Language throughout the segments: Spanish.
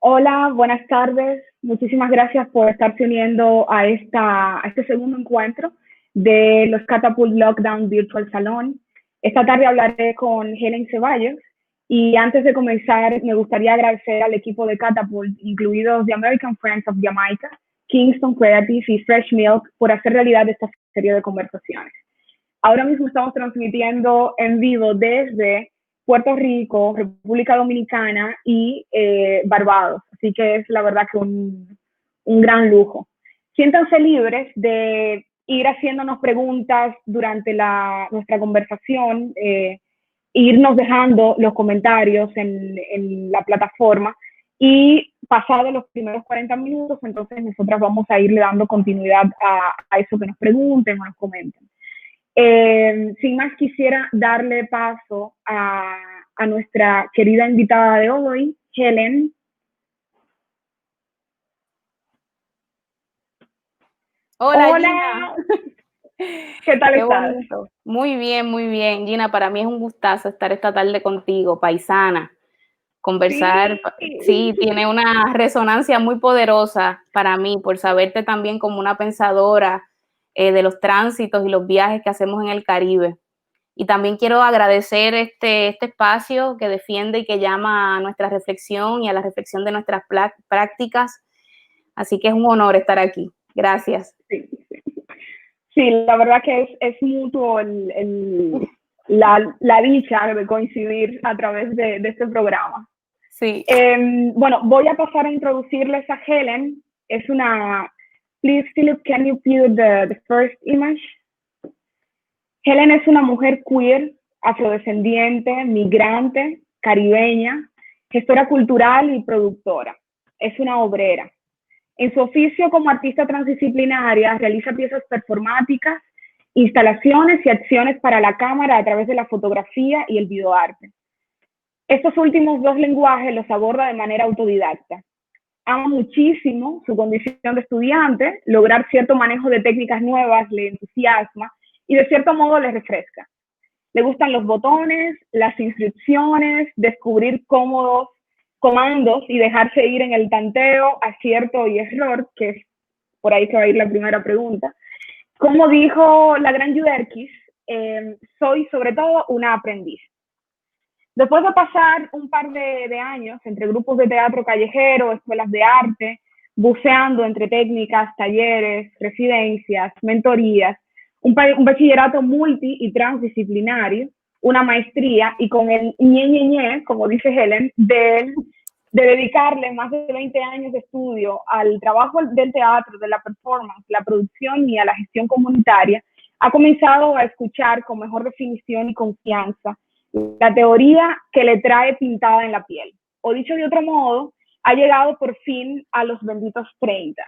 Hola, buenas tardes. Muchísimas gracias por estarse uniendo a este segundo encuentro de los Catapult Lockdown Virtual Salón. Esta tarde hablaré con Helen Ceballos y antes de comenzar me gustaría agradecer al equipo de Catapult, incluidos The American Friends of Jamaica, Kingston Creative y Fresh Milk, por hacer realidad esta serie de conversaciones. Ahora mismo estamos transmitiendo en vivo desde Puerto Rico, República Dominicana y Barbados. Así que es la verdad que un gran lujo. Siéntanse libres de ir haciéndonos preguntas durante nuestra conversación, irnos dejando los comentarios en la plataforma y pasados los primeros 40 minutos, entonces nosotras vamos a irle dando continuidad a eso que nos pregunten o nos comenten. Sin más, quisiera darle paso a nuestra querida invitada de hoy, Helen. Hola, Gina. ¿Qué tal Qué estás? bonito. Muy bien, Gina. Para mí es un gustazo estar esta tarde contigo, paisana. Conversar, sí, tiene una resonancia muy poderosa para mí por saberte también como una pensadora de los tránsitos y los viajes que hacemos en el Caribe. Y también quiero agradecer este espacio que defiende y que llama a nuestra reflexión y a la reflexión de nuestras prácticas. Así que es un honor estar aquí. Gracias. Sí, la verdad que es mutuo la dicha de coincidir a través de este programa. Sí. Bueno, voy a pasar a introducirles a Helen. Es una... Please, Philip, can you view the first image? Helen es una mujer queer, afrodescendiente, migrante, caribeña, gestora cultural y productora. Es una obrera. En su oficio como artista transdisciplinaria realiza piezas performáticas, instalaciones y acciones para la cámara a través de la fotografía y el videoarte. Estos últimos dos lenguajes los aborda de manera autodidacta. Ama muchísimo su condición de estudiante, lograr cierto manejo de técnicas nuevas le entusiasma y de cierto modo le refresca. Le gustan los botones, las instrucciones, descubrir cómodos comandos y dejarse ir en el tanteo, acierto y error, que es por ahí que va a ir la primera pregunta. Como dijo la gran Yuderkis, soy sobre todo una aprendiz. Después de pasar un par de años entre grupos de teatro callejero, escuelas de arte, buceando entre técnicas, talleres, residencias, mentorías, un bachillerato multi y transdisciplinario, una maestría y con el ñe, como dice Helen, de dedicarle más de 20 años de estudio al trabajo del teatro, de la performance, la producción y a la gestión comunitaria, ha comenzado a escuchar con mejor definición y confianza la teoría que le trae pintada en la piel. O dicho de otro modo, ha llegado por fin a los benditos 30.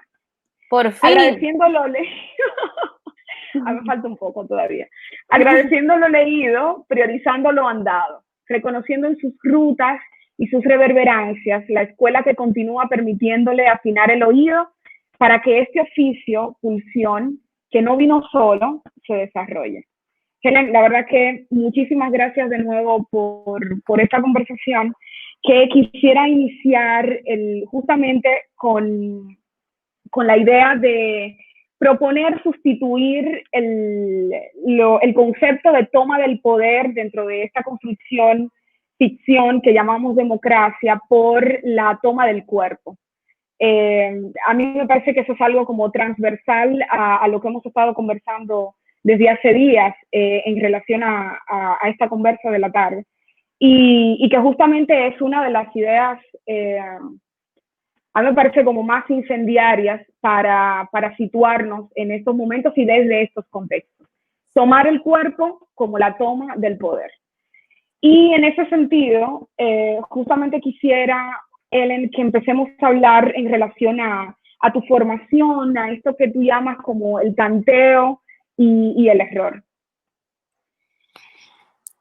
Por fin. Agradeciendo lo leído, a mí me falta un poco todavía, agradeciendo lo leído, priorizando lo andado, reconociendo en sus rutas y sus reverberancias la escuela que continúa permitiéndole afinar el oído para que este oficio, pulsión, que no vino solo, se desarrolle. Helen, la verdad que muchísimas gracias de nuevo por esta conversación, que quisiera iniciar justamente con la idea de proponer sustituir el concepto de toma del poder dentro de esta construcción ficción que llamamos democracia por la toma del cuerpo. A mí me parece que eso es algo como transversal a lo que hemos estado conversando desde hace días en relación a esta conversa de la tarde. Y que justamente es una de las ideas, a mí me parece como más incendiarias para situarnos en estos momentos y desde estos contextos. Tomar el cuerpo como la toma del poder. Y en ese sentido, justamente quisiera, Ellen, que empecemos a hablar en relación a tu formación, a esto que tú llamas como el tanteo y el error.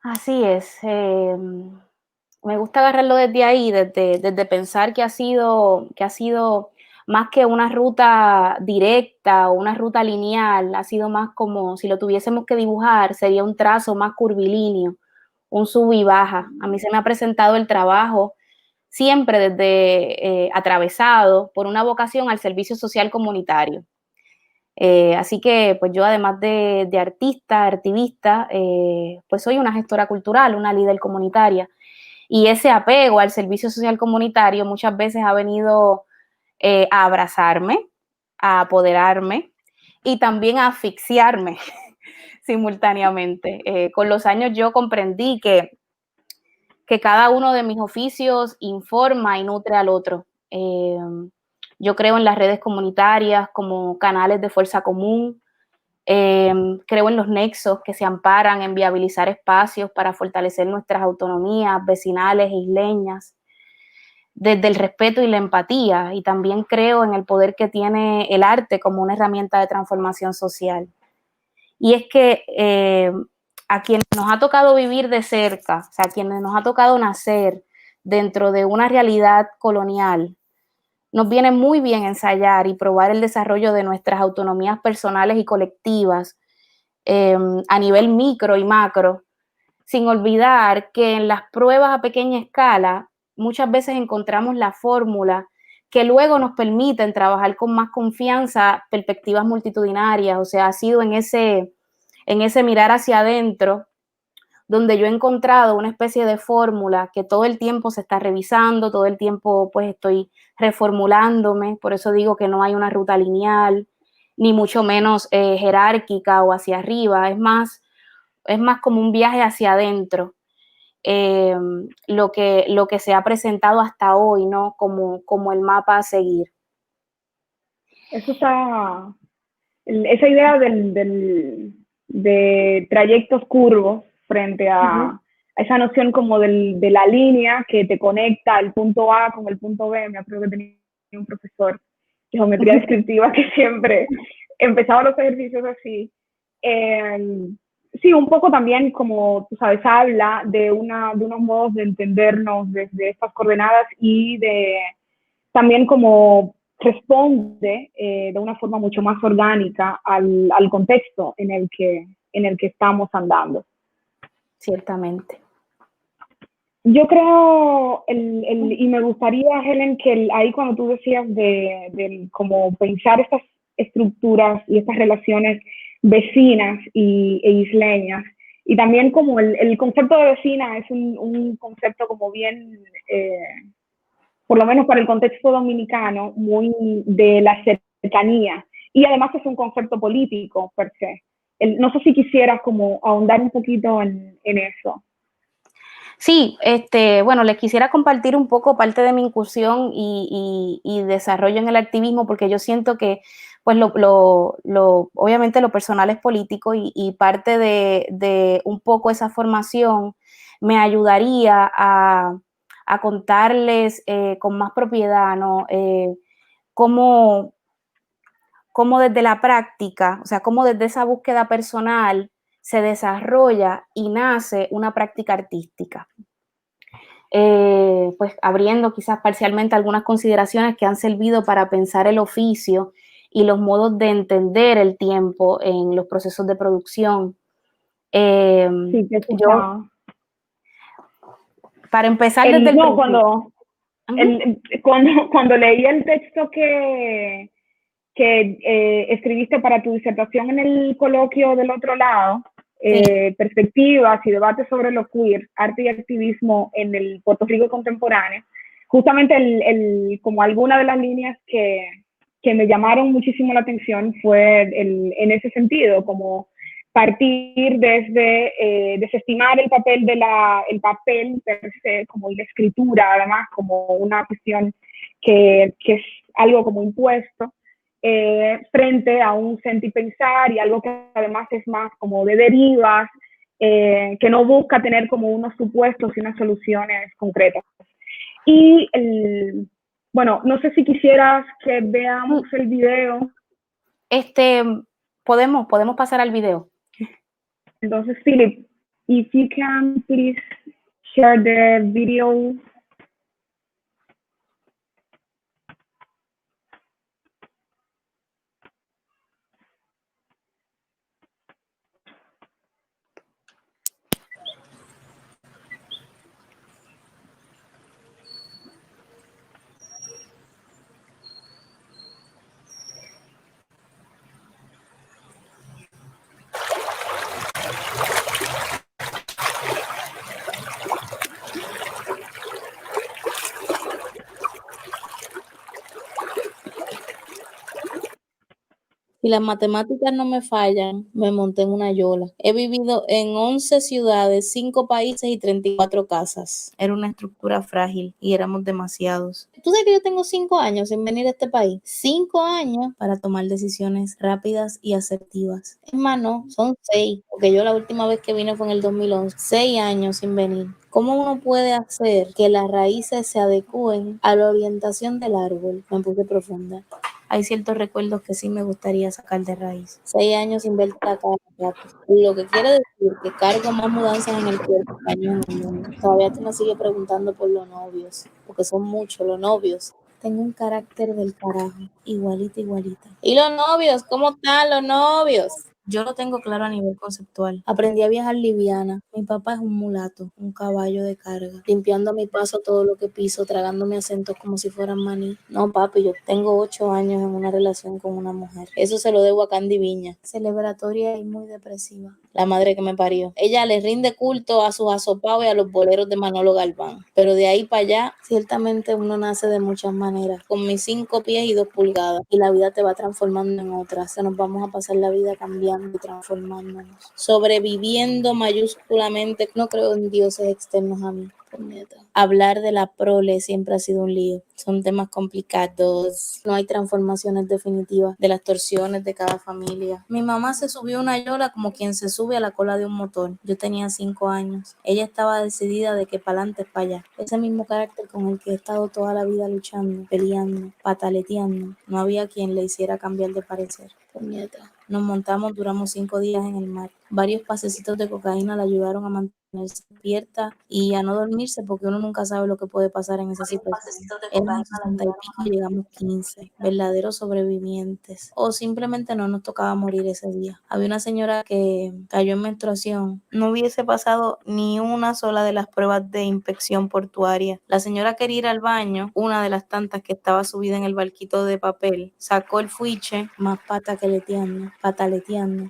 Así es. Me gusta agarrarlo desde ahí, desde pensar que ha sido más que una ruta directa o una ruta lineal, ha sido más como si lo tuviésemos que dibujar, sería un trazo más curvilíneo, un sub y baja. A mí se me ha presentado el trabajo siempre desde atravesado por una vocación al servicio social comunitario. Así que pues yo además de artista, activista, pues soy una gestora cultural, una líder comunitaria, y ese apego al servicio social comunitario muchas veces ha venido a abrazarme, a apoderarme y también a asfixiarme simultáneamente. Con los años yo comprendí que cada uno de mis oficios informa y nutre al otro. Yo creo en las redes comunitarias como canales de fuerza común, creo en los nexos que se amparan en viabilizar espacios para fortalecer nuestras autonomías vecinales e isleñas, desde el respeto y la empatía, y también creo en el poder que tiene el arte como una herramienta de transformación social. Y es que a quienes nos ha tocado vivir de cerca, o sea, a quienes nos ha tocado nacer dentro de una realidad colonial, nos viene muy bien ensayar y probar el desarrollo de nuestras autonomías personales y colectivas a nivel micro y macro, sin olvidar que en las pruebas a pequeña escala muchas veces encontramos la fórmula que luego nos permiten trabajar con más confianza perspectivas multitudinarias. O sea, ha sido en ese mirar hacia adentro donde yo he encontrado una especie de fórmula que todo el tiempo se está revisando, todo el tiempo pues estoy reformulándome, por eso digo que no hay una ruta lineal, ni mucho menos jerárquica o hacia arriba, es más como un viaje hacia adentro, lo que se ha presentado hasta hoy, ¿no? Como el mapa a seguir. Eso está, esa idea de trayectos curvos frente a esa noción como de la línea que te conecta el punto A con el punto B. Me acuerdo que tenía un profesor de geometría descriptiva que siempre empezaba los ejercicios así. Sí, un poco también, como tú sabes, habla de unos modos de entendernos desde estas coordenadas y también como responde de una forma mucho más orgánica al contexto en el que estamos andando. Ciertamente. Yo creo, y me gustaría, Helen, que ahí cuando tú decías de como pensar estas estructuras y estas relaciones vecinas e isleñas, y también como el concepto de vecina es un concepto como bien, por lo menos para el contexto dominicano, muy de la cercanía, y además es un concepto político per se. No sé si quisieras como ahondar un poquito en eso. Sí, bueno, les quisiera compartir un poco parte de mi incursión y desarrollo en el activismo, porque yo siento que, pues, obviamente lo personal es político y parte de un poco esa formación me ayudaría a contarles con más propiedad, ¿no? Cómo desde la práctica, o sea, cómo desde esa búsqueda personal se desarrolla y nace una práctica artística. Pues abriendo quizás parcialmente algunas consideraciones que han servido para pensar el oficio y los modos de entender el tiempo en los procesos de producción. Sí, que yo, para empezar desde el no, principio. cuando leí el texto que escribiste para tu disertación en el coloquio del otro lado, sí. Perspectivas y debates sobre lo queer, arte y activismo en el Puerto Rico contemporáneo, justamente como alguna de las líneas que me llamaron muchísimo la atención fue en ese sentido, como partir desde desestimar el papel el papel per se, como la escritura, además, como una cuestión que es algo como impuesto, frente a un sentir pensar y algo que además es más como de derivas, que no busca tener como unos supuestos y unas soluciones concretas. Y bueno, no sé si quisieras que veamos el video. Podemos pasar al video. Entonces, Philip, if you can please share the video. Si las matemáticas no me fallan, me monté en una yola. He vivido en 11 ciudades, 5 países y 34 casas. Era una estructura frágil y éramos demasiados. ¿Tú sabes que yo tengo 5 años sin venir a este país? 5 años para tomar decisiones rápidas y asertivas. Es más, no, son 6, porque yo la última vez que vine fue en el 2011. 6 años sin venir. ¿Cómo uno puede hacer que las raíces se adecúen a la orientación del árbol? Me puse profunda. Hay ciertos recuerdos que sí me gustaría sacar de raíz. 6 años sin ver la cara, papi. Lo que quiere decir que cargo más mudanzas en el cuerpo que años en el mundo. Todavía tú me sigues preguntando por los novios, porque son muchos los novios. Tengo un carácter del carajo, igualita. ¿Y los novios? ¿Cómo están los novios? Yo lo tengo claro a nivel conceptual. Aprendí a viajar liviana. Mi papá es un mulato, un caballo de carga, limpiando a mi paso todo lo que piso, tragándome acentos como si fueran maní. No, papi, yo tengo 8 años en una relación con una mujer. Eso se lo debo a Candy Viña. Celebratoria y muy depresiva. La madre que me parió. Ella le rinde culto a sus asopados y a los boleros de Manolo Galván. Pero de ahí para allá, ciertamente uno nace de muchas maneras. Con mis 5 pies y 2 pulgadas. Y la vida te va transformando en otra. Se nos vamos a pasar la vida cambiando y transformándonos. Sobreviviendo mayúsculamente. No creo en dioses externos a mí. Hablar de la prole siempre ha sido un lío. Son temas complicados. No hay transformaciones definitivas de las torsiones de cada familia. Mi mamá se subió a una yola como quien se sube a la cola de un motor. Yo tenía 5 años. Ella estaba decidida de que para adelante es para allá. Ese mismo carácter con el que he estado toda la vida luchando, peleando, pataleteando. No había quien le hiciera cambiar de parecer. Puñeta. Nos montamos, duramos 5 días en el mar. Varios pasecitos de cocaína la ayudaron a mantenerse despierta y a no dormirse, porque uno nunca sabe lo que puede pasar en esa situación. Éramos 60 y pico, llegamos 15, verdaderos sobrevivientes. O simplemente no nos tocaba morir ese día. Había una señora que cayó en menstruación. No hubiese pasado ni una sola de las pruebas de inspección portuaria. La señora quería ir al baño, una de las tantas que estaba subida en el barquito de papel, sacó el fuiche, más pataleteando,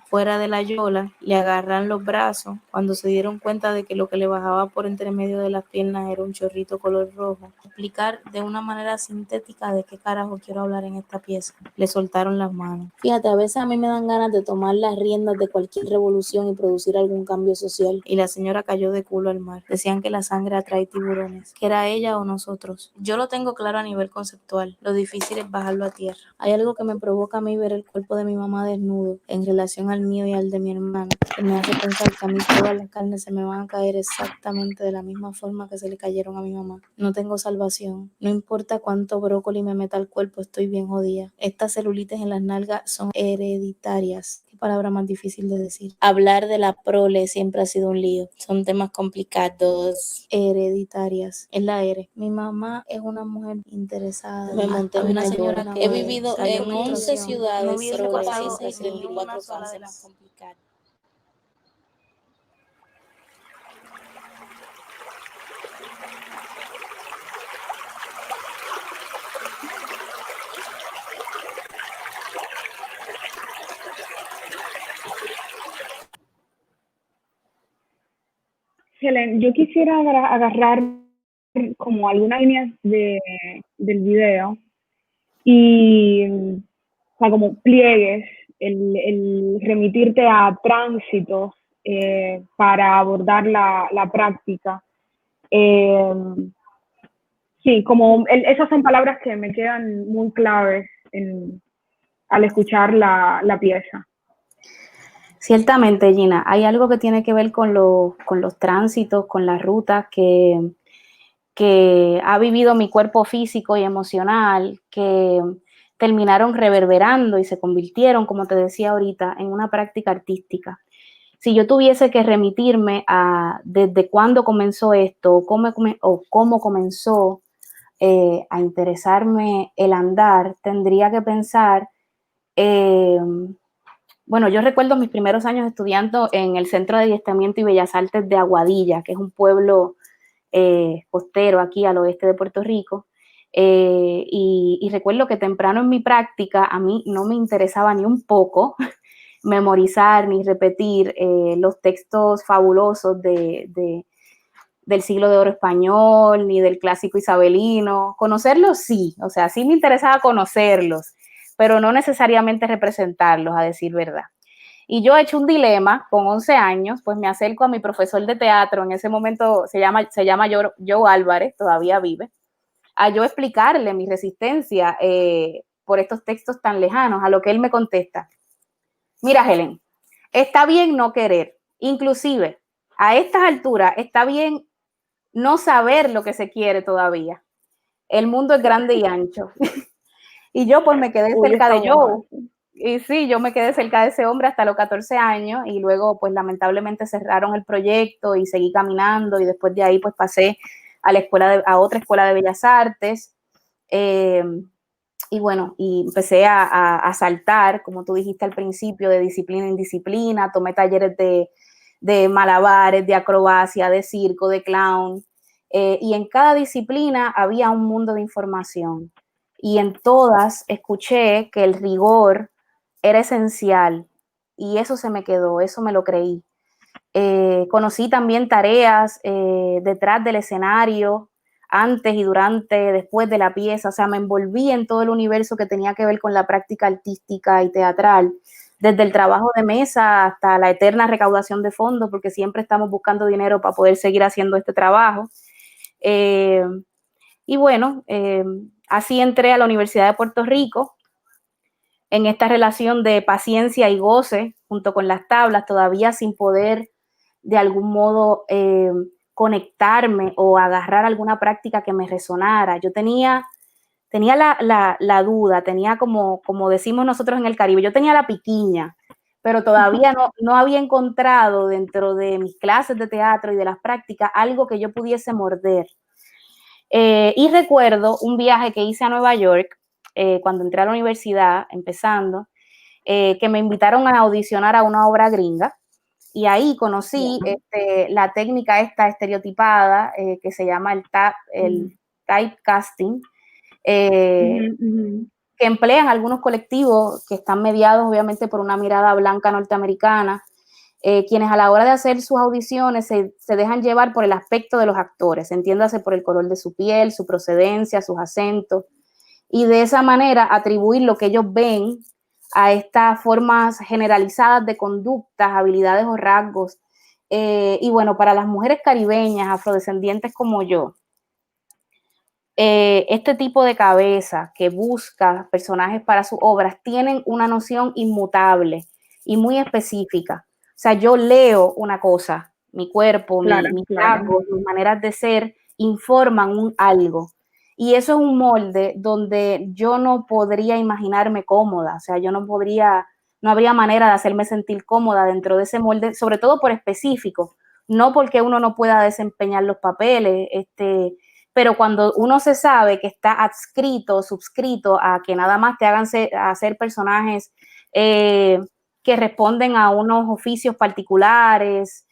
fuera de la yola, le agarran los brazos. Cuando se dieron cuenta de que lo que le bajaba por entre medio de las piernas era un chorrito color rojo, explicar de una manera sintética de qué carajo quiero hablar en esta pieza. Le soltaron las manos. Fíjate, a veces a mí me dan ganas de tomar las riendas de cualquier revolución y producir algún cambio social. Y la señora cayó de culo al mar. Decían que la sangre atrae tiburones, que era ella o nosotros. Yo lo tengo claro a nivel conceptual. Lo difícil es bajarlo a tierra. Hay algo que me provoca a mí ver el cuerpo de mi mamá desnudo en relación al mío y al de mi hermano, que me hace pensar que a mí todas las carnes se me van a caer exactamente de la misma forma que se le cayeron a mi mamá. No tengo salvación. No importa cuánto brócoli me meta al cuerpo, estoy bien jodida. Estas celulitis en las nalgas son hereditarias. Qué palabra más difícil de decir. Hablar de la prole siempre ha sido un lío. Son temas complicados. Hereditarias. Es la R. Mi mamá es una mujer interesada. Me monté en una señora que he vivido en 11 ciudades. No hubiese pasado ni una sola de las complicadas. Helen, yo quisiera agarrar como algunas líneas del video y, o sea, como pliegues, el remitirte a tránsitos para abordar la práctica. Sí, como esas son palabras que me quedan muy claves al escuchar la pieza. Ciertamente, Gina, hay algo que tiene que ver con los tránsitos, con las rutas que ha vivido mi cuerpo físico y emocional, que terminaron reverberando y se convirtieron, como te decía ahorita, en una práctica artística. Si yo tuviese que remitirme a desde cuándo comenzó esto o cómo comenzó a interesarme el andar, tendría que pensar... Bueno, yo recuerdo mis primeros años estudiando en el Centro de Adiestramiento y Bellas Artes de Aguadilla, que es un pueblo costero aquí al oeste de Puerto Rico. Y recuerdo que temprano en mi práctica a mí no me interesaba ni un poco memorizar ni repetir los textos fabulosos del siglo de oro español, ni del clásico isabelino. Conocerlos sí, o sea, sí me interesaba conocerlos, pero no necesariamente representarlos, a decir verdad. Y yo he hecho un dilema con 11 años, pues me acerco a mi profesor de teatro, en ese momento se llama Joe Álvarez, todavía vive, a yo explicarle mi resistencia por estos textos tan lejanos, a lo que él me contesta. Mira, Helen, está bien no querer, inclusive a estas alturas está bien no saber lo que se quiere todavía. El mundo es grande y ancho. Y yo pues me quedé cerca de Joe. Y sí, yo me quedé cerca de ese hombre hasta los 14 años y luego pues lamentablemente cerraron el proyecto y seguí caminando y después de ahí pues pasé a a otra escuela de Bellas Artes y bueno, y empecé a saltar, como tú dijiste al principio, de disciplina en disciplina, tomé talleres de malabares, de acrobacia, de circo, de clown y en cada disciplina había un mundo de información y en todas escuché que el rigor era esencial y eso se me quedó, eso me lo creí. Conocí también tareas detrás del escenario, antes y durante, después de la pieza, o sea, me envolví en todo el universo que tenía que ver con la práctica artística y teatral, desde el trabajo de mesa hasta la eterna recaudación de fondos, porque siempre estamos buscando dinero para poder seguir haciendo este trabajo. Y bueno, así entré a la Universidad de Puerto Rico, en esta relación de paciencia y goce, junto con las tablas, todavía sin poder de algún modo conectarme o agarrar alguna práctica que me resonara. Yo tenía la duda, tenía como decimos nosotros en el Caribe, yo tenía la piquiña, pero todavía no había encontrado dentro de mis clases de teatro y de las prácticas algo que yo pudiese morder. Y recuerdo un viaje que hice a Nueva York, cuando entré a la universidad, empezando, que me invitaron a audicionar a una obra gringa y ahí conocí la técnica esta estereotipada que se llama el typecasting, que emplean algunos colectivos que están mediados obviamente por una mirada blanca norteamericana, quienes a la hora de hacer sus audiciones se dejan llevar por el aspecto de los actores, entiéndase por el color de su piel, su procedencia, sus acentos, y de esa manera atribuir lo que ellos ven a estas formas generalizadas de conductas, habilidades o rasgos. Y bueno, para las mujeres caribeñas, afrodescendientes como yo, este tipo de cabeza que busca personajes para sus obras tienen una noción inmutable y muy específica. O sea, yo leo una cosa, mi cuerpo, mis rasgos, mis maneras de ser informan algo. Y eso es un molde donde yo no podría imaginarme cómoda, o sea, no habría manera de hacerme sentir cómoda dentro de ese molde, sobre todo por específico, no porque uno no pueda desempeñar los papeles, pero cuando uno se sabe que está adscrito, subscrito a que nada más te hagan hacer personajes que responden a unos oficios particulares,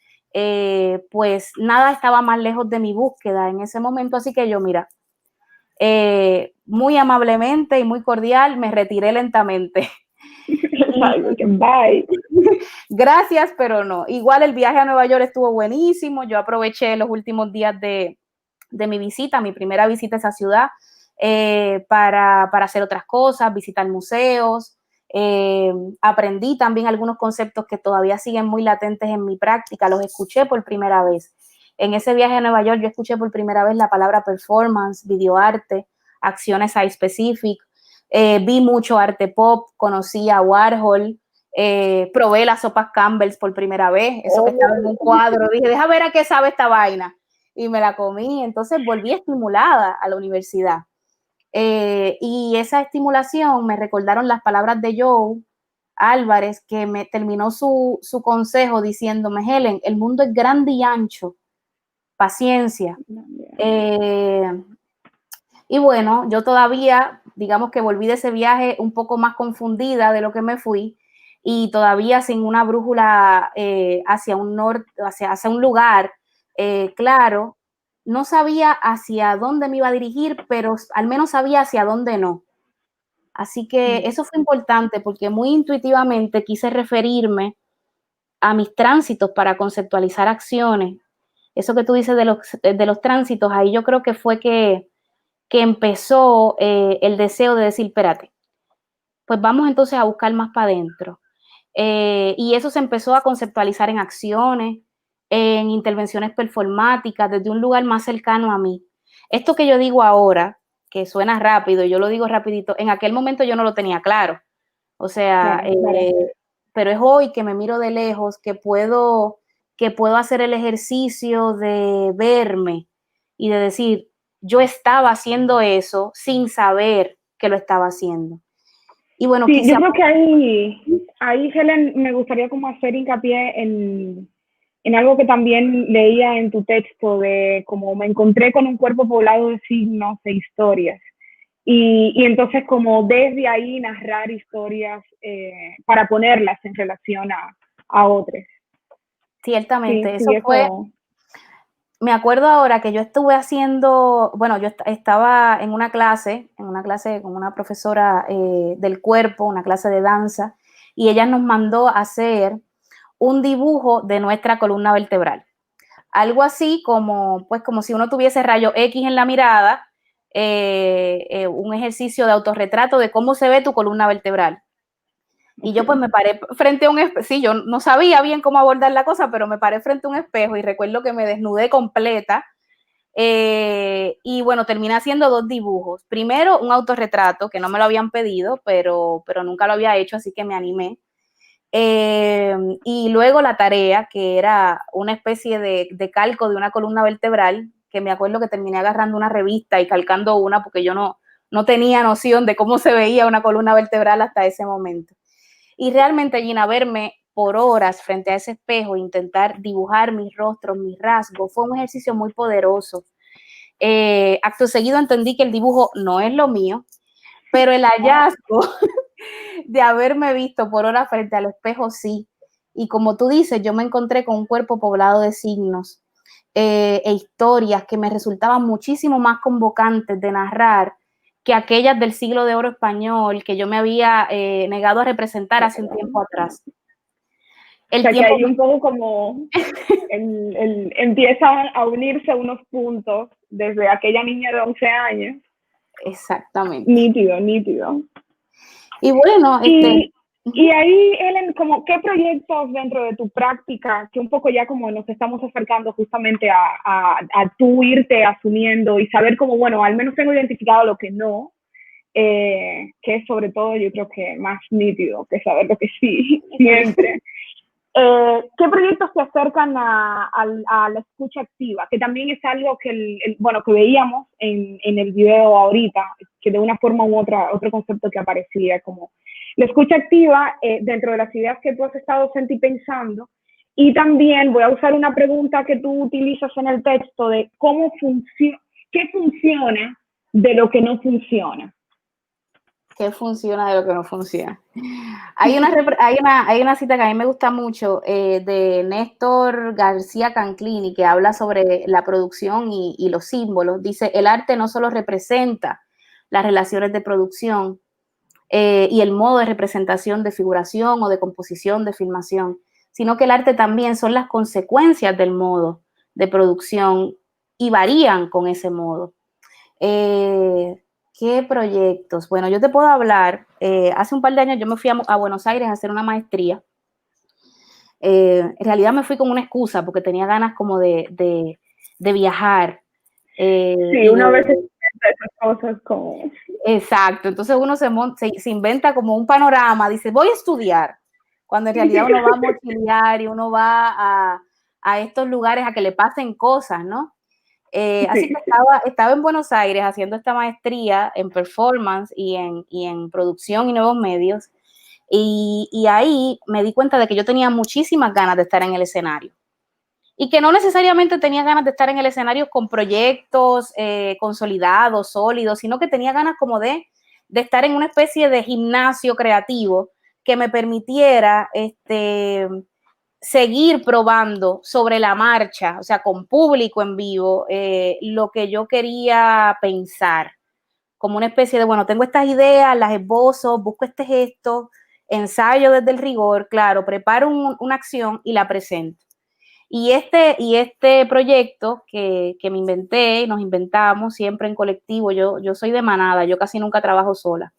pues nada estaba más lejos de mi búsqueda en ese momento, así que yo, mira, muy amablemente y muy cordial, me retiré lentamente. Bye. Gracias, pero no. Igual el viaje a Nueva York estuvo buenísimo. Yo aproveché los últimos días de mi visita, mi primera visita a esa ciudad, para hacer otras cosas, visitar museos. Aprendí también algunos conceptos que todavía siguen muy latentes en mi práctica. Los escuché por primera vez. En ese viaje a Nueva York yo escuché por primera vez la palabra performance, videoarte, acciones site specific. Vi mucho arte pop, conocí a Warhol, probé las sopas Campbell's por primera vez, eso que estaba en un cuadro, dije, deja ver a qué sabe esta vaina, y me la comí, entonces volví estimulada a la universidad. Y esa estimulación me recordaron las palabras de Joe Álvarez, que me terminó su consejo diciéndome, Helen, el mundo es grande y ancho, paciencia. Y bueno, yo todavía, digamos que volví de ese viaje un poco más confundida de lo que me fui y todavía sin una brújula hacia un norte, hacia un lugar claro. No sabía hacia dónde me iba a dirigir, pero al menos sabía hacia dónde no. Así que eso fue importante porque muy intuitivamente quise referirme a mis tránsitos para conceptualizar acciones. Eso que tú dices de los tránsitos, ahí yo creo que fue que empezó el deseo de decir, espérate, pues vamos entonces a buscar más para adentro. Y eso se empezó a conceptualizar en acciones, en intervenciones performáticas, desde un lugar más cercano a mí. Esto que yo digo ahora, que suena rápido, yo lo digo rapidito, en aquel momento yo no lo tenía claro. O sea, pero es hoy que me miro de lejos, que puedo hacer el ejercicio de verme y de decir, yo estaba haciendo eso sin saber que lo estaba haciendo. Y bueno, sí, yo creo que ahí, Helen, me gustaría como hacer hincapié en algo que también leía en tu texto, de cómo me encontré con un cuerpo poblado de signos e historias. Y entonces como desde ahí narrar historias para ponerlas en relación a otras. Ciertamente, Sí, eso fue... Me acuerdo ahora que yo estuve haciendo, bueno, yo estaba en una clase con una profesora del cuerpo, una clase de danza, y ella nos mandó a hacer un dibujo de nuestra columna vertebral. Algo así como, pues, como si uno tuviese rayo X en la mirada, un ejercicio de autorretrato de cómo se ve tu columna vertebral. Y yo pues me paré frente a un espejo, sí, yo no sabía bien cómo abordar la cosa, pero me paré frente a un espejo y recuerdo que me desnudé completa y bueno, terminé haciendo 2 dibujos. Primero un autorretrato, que no me lo habían pedido, pero nunca lo había hecho, así que me animé. Y luego la tarea, que era una especie de calco de una columna vertebral, que me acuerdo que terminé agarrando una revista y calcando una, porque yo no tenía noción de cómo se veía una columna vertebral hasta ese momento. Y realmente, Gina, verme por horas frente a ese espejo, intentar dibujar mis rostros, mis rasgos, fue un ejercicio muy poderoso. Acto seguido entendí que el dibujo no es lo mío, pero el hallazgo de haberme visto por horas frente al espejo sí. Y como tú dices, yo me encontré con un cuerpo poblado de signos e historias que me resultaban muchísimo más convocantes de narrar que aquellas del siglo de oro español que yo me había negado a representar hace un tiempo atrás. O sea, que hay un poco como empiezan a unirse unos puntos desde aquella niña de 11 años. Exactamente. Nítido. Y bueno, y ahí, Helen, como, ¿qué proyectos dentro de tu práctica, que un poco ya como nos estamos acercando justamente a tú irte asumiendo y saber como, bueno, al menos tengo identificado lo que no, que es sobre todo yo creo que más nítido que saber lo que sí, siempre. ¿Qué proyectos te acercan a la escucha activa? Que también es algo que, bueno, que veíamos en el video ahorita, que de una forma u otra, otro concepto que aparecía como la escucha activa dentro de las ideas que tú has estado pensando. Y también voy a usar una pregunta que tú utilizas en el texto de qué funciona de lo que no funciona. ¿Qué funciona de lo que no funciona? Hay una cita que a mí me gusta mucho de Néstor García Canclini, que habla sobre la producción y los símbolos. Dice, el arte no solo representa las relaciones de producción y el modo de representación, de figuración o de composición, de filmación, sino que el arte también son las consecuencias del modo de producción y varían con ese modo. ¿Qué proyectos? Bueno, yo te puedo hablar, hace un par de años yo me fui a Buenos Aires a hacer una maestría. En realidad me fui con una excusa porque tenía ganas como de viajar. Sí, una vez inventa esas cosas como... Exacto, entonces uno se inventa como un panorama, dice, voy a estudiar, cuando en realidad uno va a mochilear y uno va a estos lugares a que le pasen cosas, ¿no? Así que estaba en Buenos Aires haciendo esta maestría en performance y en producción y nuevos medios. Y ahí me di cuenta de que yo tenía muchísimas ganas de estar en el escenario. Y que no necesariamente tenía ganas de estar en el escenario con proyectos consolidados, sólidos, sino que tenía ganas como de estar en una especie de gimnasio creativo que me permitiera seguir probando sobre la marcha, o sea, con público en vivo, lo que yo quería pensar, como una especie de, bueno, tengo estas ideas, las esbozo, busco este gesto, ensayo desde el rigor, claro, preparo una acción y la presento. Y este proyecto que me inventé, nos inventamos siempre en colectivo, yo soy de manada, yo casi nunca trabajo sola.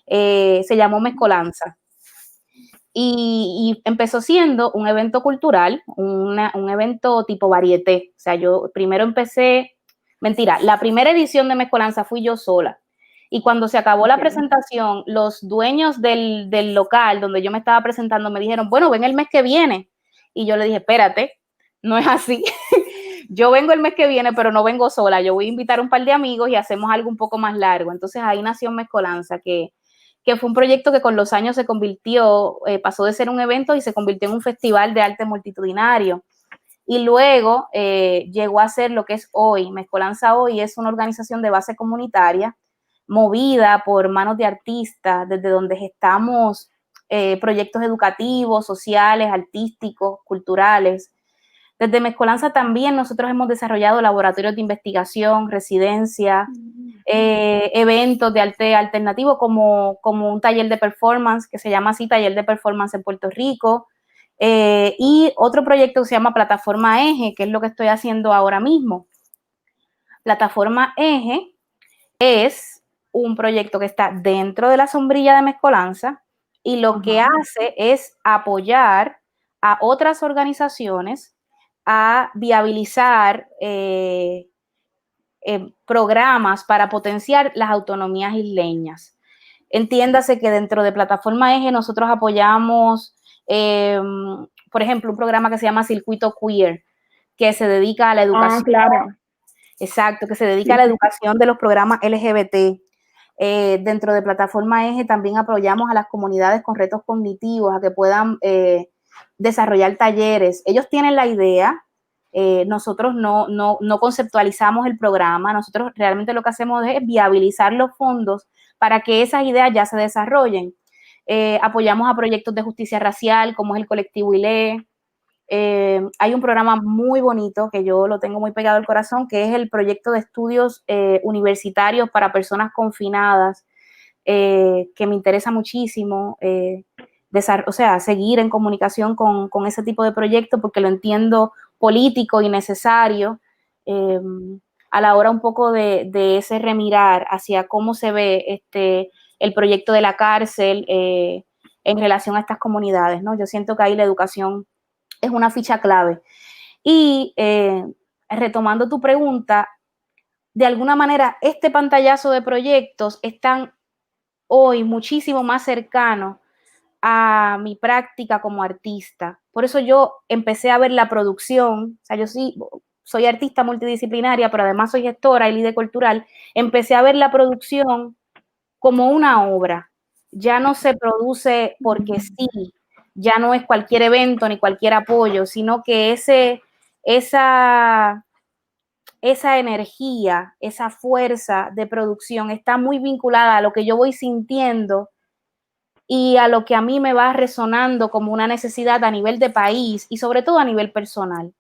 se llamó Mezcolanza. Y empezó siendo un evento cultural, un evento tipo varieté. O sea, yo primero la primera edición de Mezcolanza fui yo sola. Y cuando se acabó la presentación, los dueños del local donde yo me estaba presentando me dijeron, bueno, ven el mes que viene. Y yo le dije, espérate, no es así. Yo vengo el mes que viene, pero no vengo sola. Yo voy a invitar a un par de amigos y hacemos algo un poco más largo. Entonces ahí nació Mezcolanza, que fue un proyecto que con los años se convirtió, pasó de ser un evento y se convirtió en un festival de arte multitudinario. Y luego llegó a ser lo que es hoy. Mezcolanza hoy es una organización de base comunitaria movida por manos de artistas, desde donde gestamos proyectos educativos, sociales, artísticos, culturales. Desde Mezcolanza también nosotros hemos desarrollado laboratorios de investigación, residencia, eventos de arte alternativo como un taller de performance que se llama así, Taller de Performance en Puerto Rico, y otro proyecto que se llama Plataforma Eje, que es lo que estoy haciendo ahora mismo. Plataforma Eje es un proyecto que está dentro de la sombrilla de Mezcolanza y lo que hace es apoyar a otras organizaciones a viabilizar programas para potenciar las autonomías isleñas. Entiéndase que dentro de Plataforma Eje nosotros apoyamos, por ejemplo, un programa que se llama Circuito Queer, que se dedica a la educación. Claro. Exacto, que se dedica a la educación de los programas LGBT. Dentro de Plataforma Eje también apoyamos a las comunidades con retos cognitivos, a que puedan desarrollar talleres. Ellos tienen la idea, nosotros no conceptualizamos el programa, nosotros realmente lo que hacemos es viabilizar los fondos para que esas ideas ya se desarrollen. Apoyamos a proyectos de justicia racial, como es el colectivo ILE. Hay un programa muy bonito que yo lo tengo muy pegado al corazón, que es el proyecto de estudios universitarios para personas confinadas, que me interesa muchísimo, seguir en comunicación con ese tipo de proyectos porque lo entiendo político y necesario a la hora un poco de ese remirar hacia cómo se ve el proyecto de la cárcel en relación a estas comunidades, ¿no? Yo siento que ahí la educación es una ficha clave. Y retomando tu pregunta, de alguna manera este pantallazo de proyectos están hoy muchísimo más cercanos a mi práctica como artista. Por eso yo empecé a ver la producción, o sea, yo sí soy artista multidisciplinaria, pero además soy gestora y líder cultural. Empecé a ver la producción como una obra. Ya no se produce porque sí, ya no es cualquier evento ni cualquier apoyo, sino que esa energía, esa fuerza de producción está muy vinculada a lo que yo voy sintiendo y a lo que a mí me va resonando como una necesidad a nivel de país y sobre todo a nivel personal.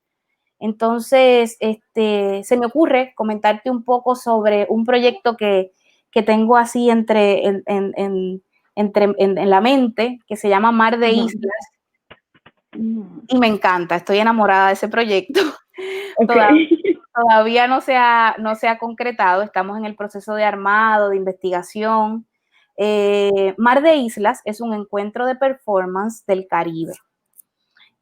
Entonces, se me ocurre comentarte un poco sobre un proyecto que tengo así en la mente, que se llama Mar de Islas, y me encanta, estoy enamorada de ese proyecto. Todavía no se ha concretado, estamos en el proceso de armado, de investigación. Mar de Islas es un encuentro de performance del Caribe.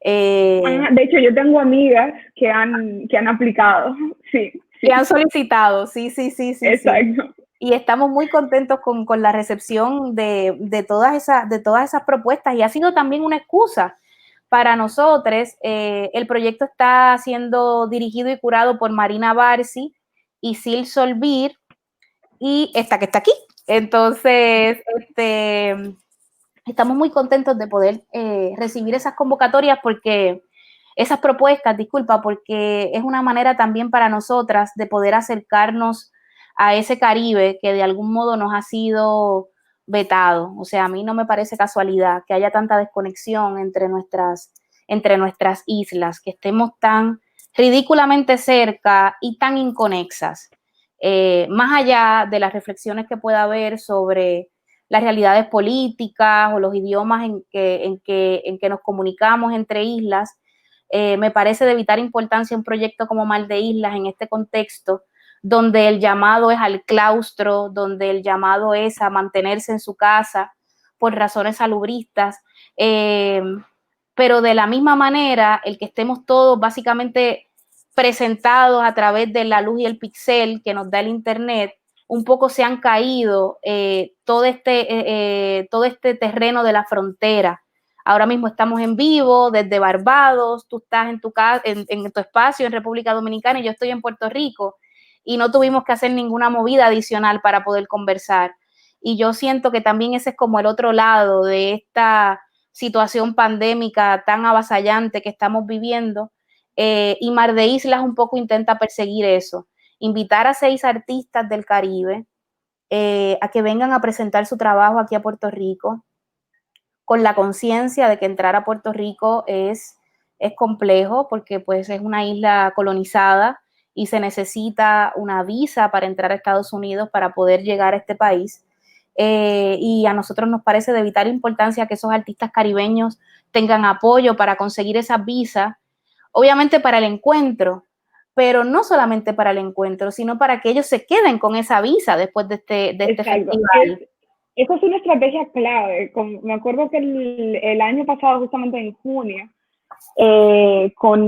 De hecho, yo tengo amigas que han aplicado, sí. Que han solicitado, sí. Exacto. Sí. Y estamos muy contentos con la recepción de todas esas propuestas y ha sido también una excusa para nosotros. El proyecto está siendo dirigido y curado por Marina Barsi y Sil Solvir y esta que está aquí. Entonces, estamos muy contentos de poder recibir esas convocatorias porque esas propuestas, porque es una manera también para nosotras de poder acercarnos a ese Caribe que de algún modo nos ha sido vetado. O sea, a mí no me parece casualidad que haya tanta desconexión entre nuestras islas, que estemos tan ridículamente cerca y tan inconexas. Más allá de las reflexiones que pueda haber sobre las realidades políticas o los idiomas en que nos comunicamos entre islas, me parece de vital importancia un proyecto como Mar de Islas en este contexto, donde el llamado es al claustro, donde el llamado es a mantenerse en su casa por razones salubristas, pero de la misma manera, el que estemos todos básicamente presentados a través de la luz y el pixel que nos da el internet, un poco se han caído todo este terreno de la frontera. Ahora mismo estamos en vivo desde Barbados, tú estás en tu casa, en tu espacio en República Dominicana y yo estoy en Puerto Rico y no tuvimos que hacer ninguna movida adicional para poder conversar. Y yo siento que también ese es como el otro lado de esta situación pandémica tan avasallante que estamos viviendo, y Mar de Islas un poco intenta perseguir eso, invitar a 6 artistas del Caribe a que vengan a presentar su trabajo aquí a Puerto Rico, con la conciencia de que entrar a Puerto Rico es complejo porque pues es una isla colonizada y se necesita una visa para entrar a Estados Unidos para poder llegar a este país. Y a nosotros nos parece de vital importancia que esos artistas caribeños tengan apoyo para conseguir esas visas, obviamente para el encuentro, pero no solamente para el encuentro, sino para que ellos se queden con esa visa después de este festival. Eso es una estrategia clave. Me acuerdo que el año pasado, justamente en junio, con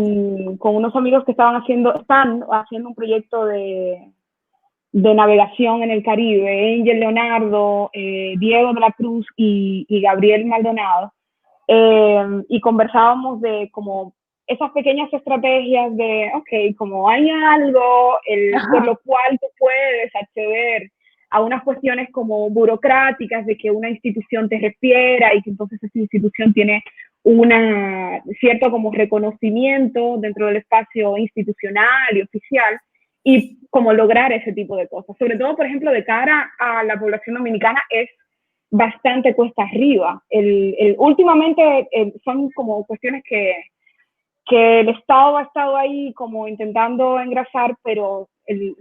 unos amigos que están haciendo un proyecto de navegación en el Caribe, Angel Leonardo, Diego de la Cruz y Gabriel Maldonado, y conversábamos de como esas pequeñas estrategias de, ok, como hay algo por lo cual tú puedes acceder a unas cuestiones como burocráticas de que una institución te refiera y que entonces esa institución tiene una cierto como reconocimiento dentro del espacio institucional y oficial, y como lograr ese tipo de cosas. Sobre todo, por ejemplo, de cara a la población dominicana es bastante cuesta arriba. Últimamente son como cuestiones que el Estado ha estado ahí como intentando engrasar, pero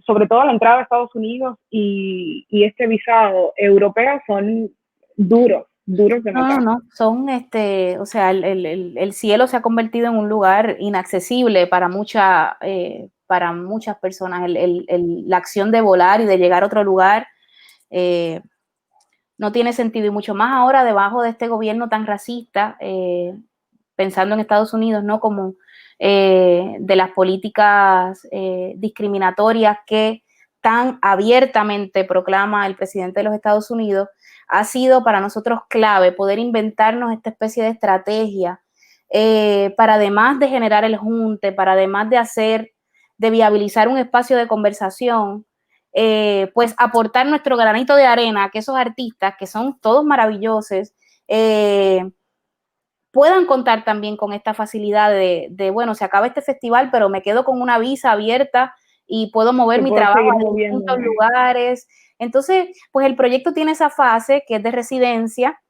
sobre todo la entrada a Estados Unidos y este visado europeo son duros de matar. No, son o sea, el cielo se ha convertido en un lugar inaccesible para muchas personas. La acción de volar y de llegar a otro lugar no tiene sentido, y mucho más ahora debajo de este gobierno tan racista, pensando en Estados Unidos, ¿no? Como de las políticas discriminatorias que tan abiertamente proclama el presidente de los Estados Unidos. Ha sido para nosotros clave poder inventarnos esta especie de estrategia para, además de generar el junte, para además de viabilizar un espacio de conversación, pues aportar nuestro granito de arena a que esos artistas, que son todos maravillosos, puedan contar también con esta facilidad de, bueno, se acaba este festival, pero me quedo con una visa abierta y puedo mover mi trabajo a distintos lugares. Entonces, pues el proyecto tiene esa fase que es de residencia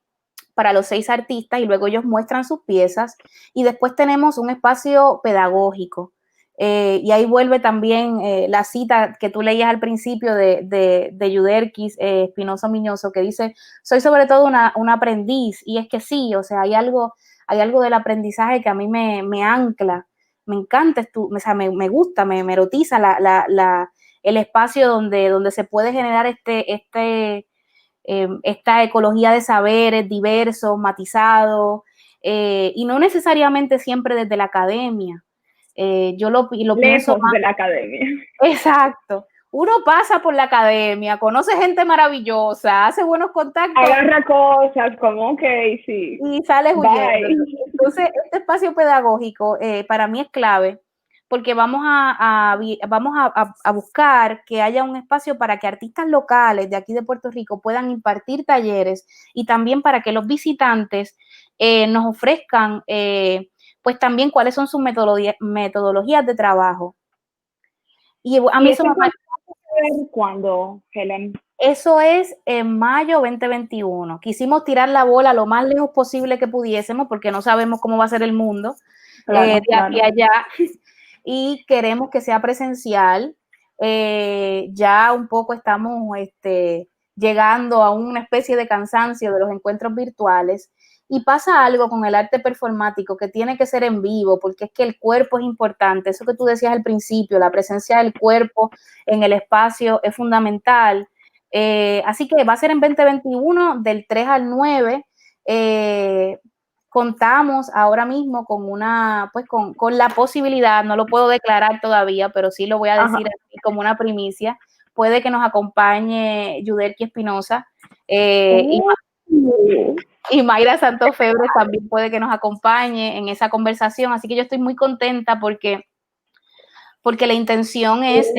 para los 6 artistas y luego ellos muestran sus piezas, y después tenemos un espacio pedagógico. Y ahí vuelve también la cita que tú leías al principio de Yuderquis Espinosa Miñoso, que dice: soy sobre todo una aprendiz. Y es que sí, o sea, hay algo del aprendizaje que a mí me ancla, me encanta, o sea, me gusta, me erotiza el espacio donde se puede generar esta ecología de saberes diversos, matizados, y no necesariamente siempre desde la academia. Yo lo pienso más de la academia. Exacto. Uno pasa por la academia, conoce gente maravillosa, hace buenos contactos. Agarra cosas como, ok, sí. Y sales huyendo. Entonces, este espacio pedagógico para mí es clave, porque vamos a buscar que haya un espacio para que artistas locales de aquí de Puerto Rico puedan impartir talleres, y también para que los visitantes nos ofrezcan pues también cuáles son sus metodologías de trabajo. Y a mí eso me parece. ¿Cuándo, Helen? Eso es en mayo 2021. Quisimos tirar la bola lo más lejos posible que pudiésemos, porque no sabemos cómo va a ser el mundo de aquí a allá, y queremos que sea presencial. Ya un poco estamos llegando a una especie de cansancio de los encuentros virtuales. Y pasa algo con el arte performático que tiene que ser en vivo, porque es que el cuerpo es importante. Eso que tú decías al principio, la presencia del cuerpo en el espacio es fundamental. Así que va a ser en 2021, del 3 al 9. Contamos ahora mismo con con la posibilidad, no lo puedo declarar todavía, pero sí lo voy a decir así como una primicia. Puede que nos acompañe Yudelki Espinosa, y Mayra Santos Febres también puede que nos acompañe en esa conversación. Así que yo estoy muy contenta porque la intención es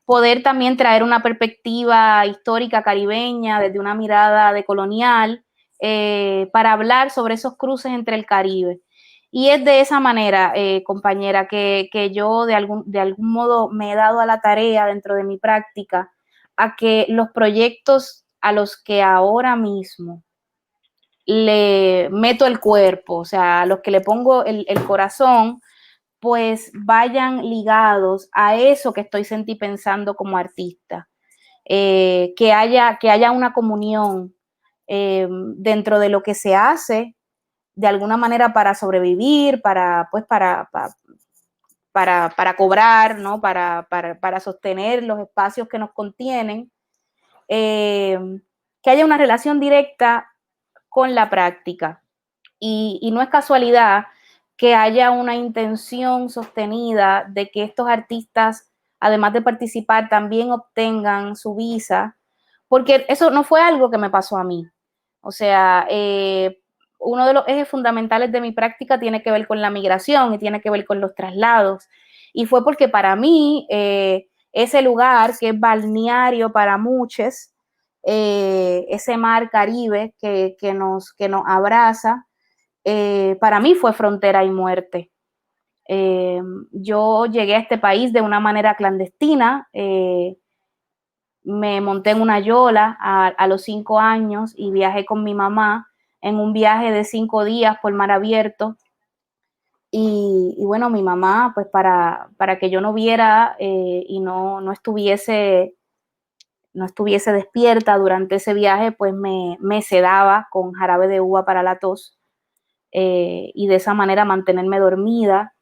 poder también traer una perspectiva histórica caribeña desde una mirada decolonial, para hablar sobre esos cruces entre el Caribe. Y es de esa manera, compañera, que yo de algún modo me he dado a la tarea dentro de mi práctica a que los proyectos a los que ahora mismo le meto el cuerpo, o sea, a los que le pongo el corazón, pues vayan ligados a eso que estoy pensando como artista. Que haya una comunión dentro de lo que se hace, de alguna manera para sobrevivir, para cobrar, ¿no? Para sostener los espacios que nos contienen, que haya una relación directa con la práctica. Y no es casualidad que haya una intención sostenida de que estos artistas, además de participar, también obtengan su visa, porque eso no fue algo que me pasó a mí. O sea, uno de los ejes fundamentales de mi práctica tiene que ver con la migración y tiene que ver con los traslados. Y fue porque para mí, ese lugar que es balneario para muchos, ese mar Caribe que nos abraza, para mí fue frontera y muerte. Yo llegué a este país de una manera clandestina, me monté en una yola a los 5 años y viajé con mi mamá en un viaje de 5 días por mar abierto. Y bueno, mi mamá, pues para que yo no viera y no estuviese despierta durante ese viaje, pues me sedaba con jarabe de uva para la tos, y de esa manera mantenerme dormida.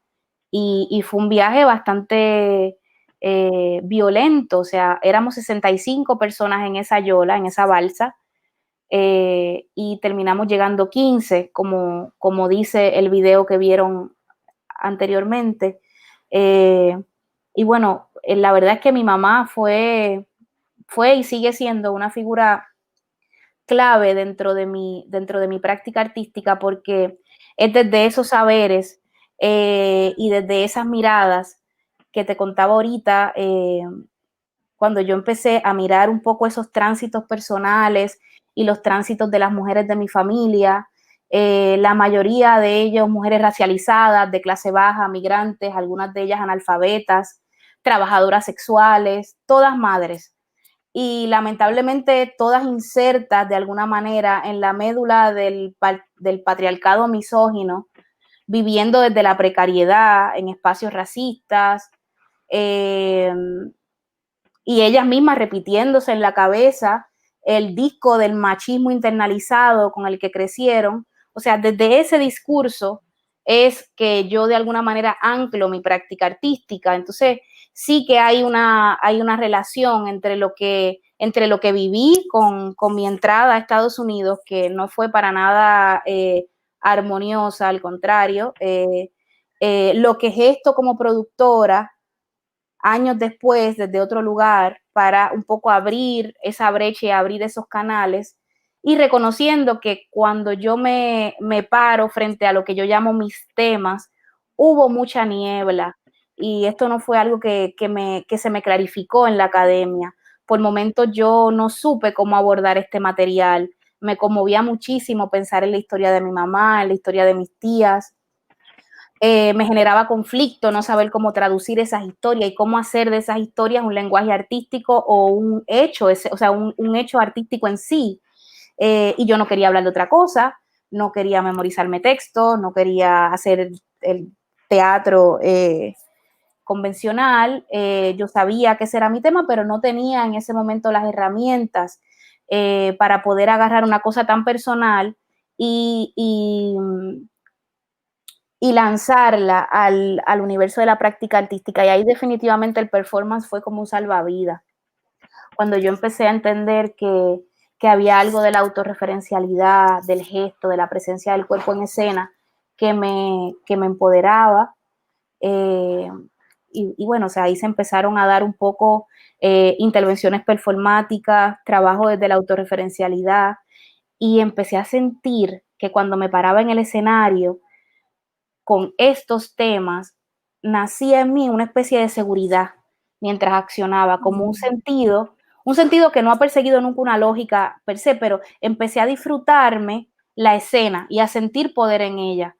Y fue un viaje bastante violento, o sea, éramos 65 personas en esa yola, en esa balsa, y terminamos llegando 15, como dice el video que vieron anteriormente. Y bueno, la verdad es que mi mamá fue y sigue siendo una figura clave dentro de mi práctica artística, porque es desde esos saberes y desde esas miradas que te contaba ahorita, cuando yo empecé a mirar un poco esos tránsitos personales y los tránsitos de las mujeres de mi familia, la mayoría de ellos mujeres racializadas, de clase baja, migrantes, algunas de ellas analfabetas, trabajadoras sexuales, todas madres. Y lamentablemente todas insertas de alguna manera en la médula del patriarcado misógino, viviendo desde la precariedad, en espacios racistas, y ellas mismas repitiéndose en la cabeza el disco del machismo internalizado con el que crecieron. O sea, desde ese discurso es que yo de alguna manera anclo mi práctica artística. Entonces, sí que hay una relación entre lo que viví con mi entrada a Estados Unidos, que no fue para nada armoniosa, al contrario, lo que gesto como productora años después desde otro lugar para un poco abrir esa brecha y abrir esos canales, y reconociendo que cuando yo me paro frente a lo que yo llamo mis temas, hubo mucha niebla, y esto no fue algo que se me clarificó en la academia. Por momentos yo no supe cómo abordar este material. Me conmovía muchísimo pensar en la historia de mi mamá, en la historia de mis tías. Me generaba conflicto no saber cómo traducir esas historias y cómo hacer de esas historias un lenguaje artístico o un hecho, o sea, un hecho artístico en sí. Y yo no quería hablar de otra cosa, no quería memorizarme textos, no quería hacer el teatro convencional. Yo sabía que ese era mi tema, pero no tenía en ese momento las herramientas para poder agarrar una cosa tan personal y lanzarla al universo de la práctica artística. Y ahí definitivamente el performance fue como un salvavidas. Cuando yo empecé a entender que había algo de la autorreferencialidad, del gesto, de la presencia del cuerpo en escena que me empoderaba. Y bueno, o sea, ahí se empezaron a dar un poco intervenciones performáticas, trabajo desde la autorreferencialidad, y empecé a sentir que cuando me paraba en el escenario con estos temas, nacía en mí una especie de seguridad mientras accionaba, como un sentido que no ha perseguido nunca una lógica per se, pero empecé a disfrutarme la escena y a sentir poder en ella.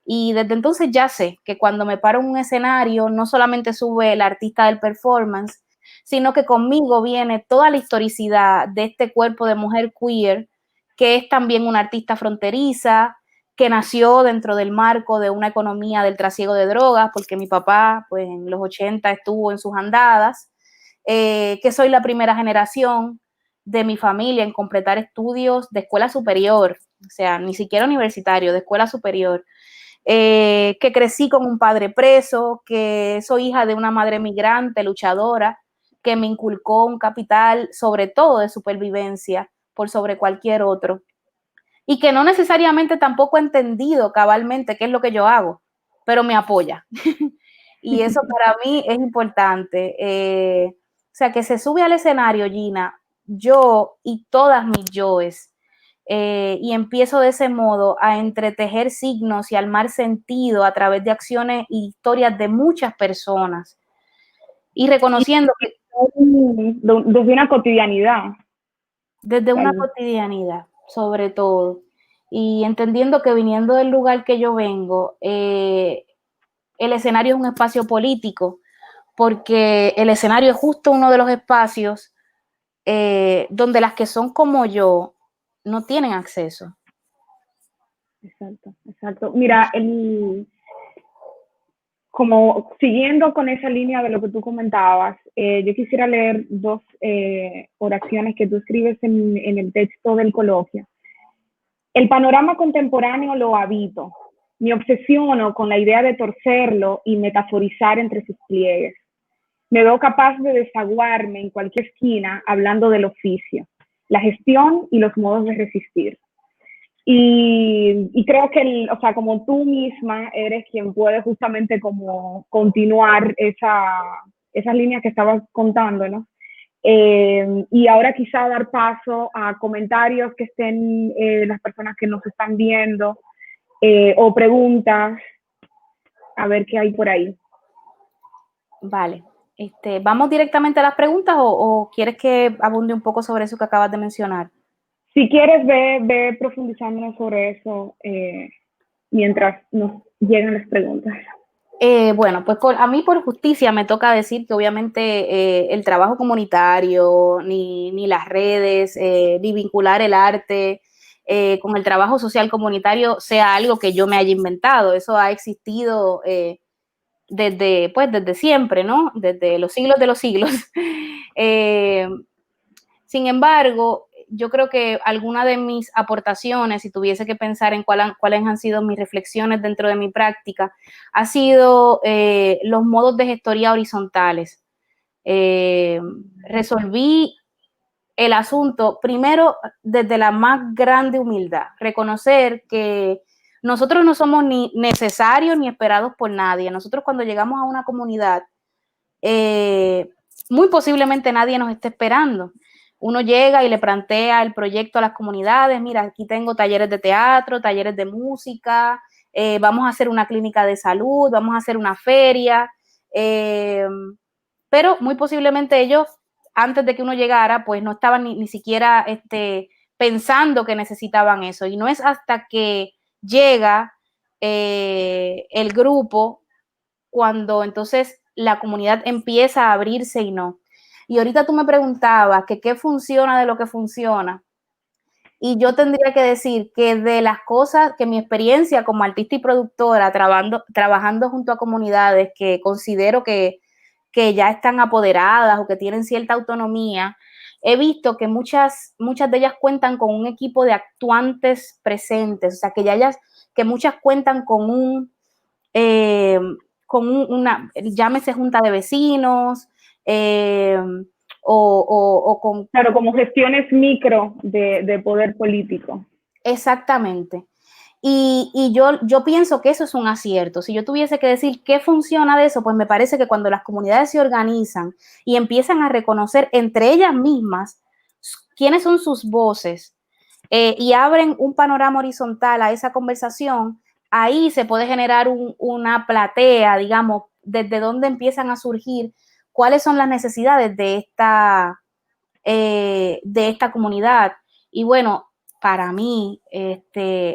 Y desde entonces ya sé que cuando me paro en un escenario, no solamente sube el artista del performance, sino que conmigo viene toda la historicidad de este cuerpo de mujer queer, que es también una artista fronteriza, que nació dentro del marco de una economía del trasiego de drogas, porque mi papá, pues en los 80 estuvo en sus andadas, que soy la primera generación de mi familia en completar estudios de escuela superior, o sea, ni siquiera universitario, de escuela superior. Que crecí con un padre preso, que soy hija de una madre migrante, luchadora, que me inculcó un capital sobre todo de supervivencia por sobre cualquier otro, y que no necesariamente tampoco he entendido cabalmente qué es lo que yo hago, pero me apoya. Y eso para mí es importante. O sea, que se sube al escenario, Gina, yo y todas mis yoes, y empiezo de ese modo a entretejer signos y armar sentido a través de acciones y historias de muchas personas. Y reconociendo que desde una cotidianidad. Desde una cotidianidad, sobre todo. Y entendiendo que viniendo del lugar que yo vengo, el escenario es un espacio político, porque el escenario es justo uno de los espacios donde las que son como yo no tienen acceso. Exacto, exacto. Mira, como siguiendo con esa línea de lo que tú comentabas, yo quisiera leer dos oraciones que tú escribes en el texto del coloquio. El panorama contemporáneo lo habito. Me obsesiono con la idea de torcerlo y metaforizar entre sus pliegues. Me veo capaz de desaguarme en cualquier esquina hablando del oficio, la gestión y los modos de resistir. Y creo que, o sea, como tú misma eres quien puede justamente como continuar esas líneas que estabas contando, ¿no? Y ahora quizá dar paso a comentarios que estén las personas que nos están viendo o preguntas, a ver qué hay por ahí. Vale. ¿Vamos directamente a las preguntas o quieres que abunde un poco sobre eso que acabas de mencionar? Si quieres, ve profundizando sobre eso mientras nos llegan las preguntas. Bueno, pues a mí por justicia me toca decir que obviamente el trabajo comunitario, ni las redes, ni vincular el arte con el trabajo social comunitario sea algo que yo me haya inventado. Eso ha existido desde siempre, ¿no? Desde los siglos de los siglos. Sin embargo, yo creo que alguna de mis aportaciones, si tuviese que pensar en cuáles han sido mis reflexiones dentro de mi práctica, ha sido los modos de gestoría horizontales. Resolví el asunto primero desde la más grande humildad, reconocer que nosotros no somos ni necesarios ni esperados por nadie. Nosotros cuando llegamos a una comunidad, muy posiblemente nadie nos esté esperando. Uno llega y le plantea el proyecto a las comunidades, mira, aquí tengo talleres de teatro, talleres de música, vamos a hacer una clínica de salud, vamos a hacer una feria, pero muy posiblemente ellos, antes de que uno llegara, pues no estaban ni siquiera pensando que necesitaban eso. Y no es hasta que llega el grupo cuando entonces la comunidad empieza a abrirse y no. Y ahorita tú me preguntabas que qué funciona de lo que funciona. Y yo tendría que decir que de las cosas, que mi experiencia como artista y productora, trabajando junto a comunidades que considero que ya están apoderadas o que tienen cierta autonomía, he visto que muchas de ellas cuentan con un equipo de actuantes presentes, o sea, que muchas cuentan con una, llámese junta de vecinos, o con... Claro, como gestiones micro de poder político. Exactamente. Y yo pienso que eso es un acierto. Si yo tuviese que decir qué funciona de eso, pues me parece que cuando las comunidades se organizan y empiezan a reconocer entre ellas mismas quiénes son sus voces, y abren un panorama horizontal a esa conversación, ahí se puede generar una platea, digamos, desde donde empiezan a surgir cuáles son las necesidades de esta comunidad. Y bueno, para mí,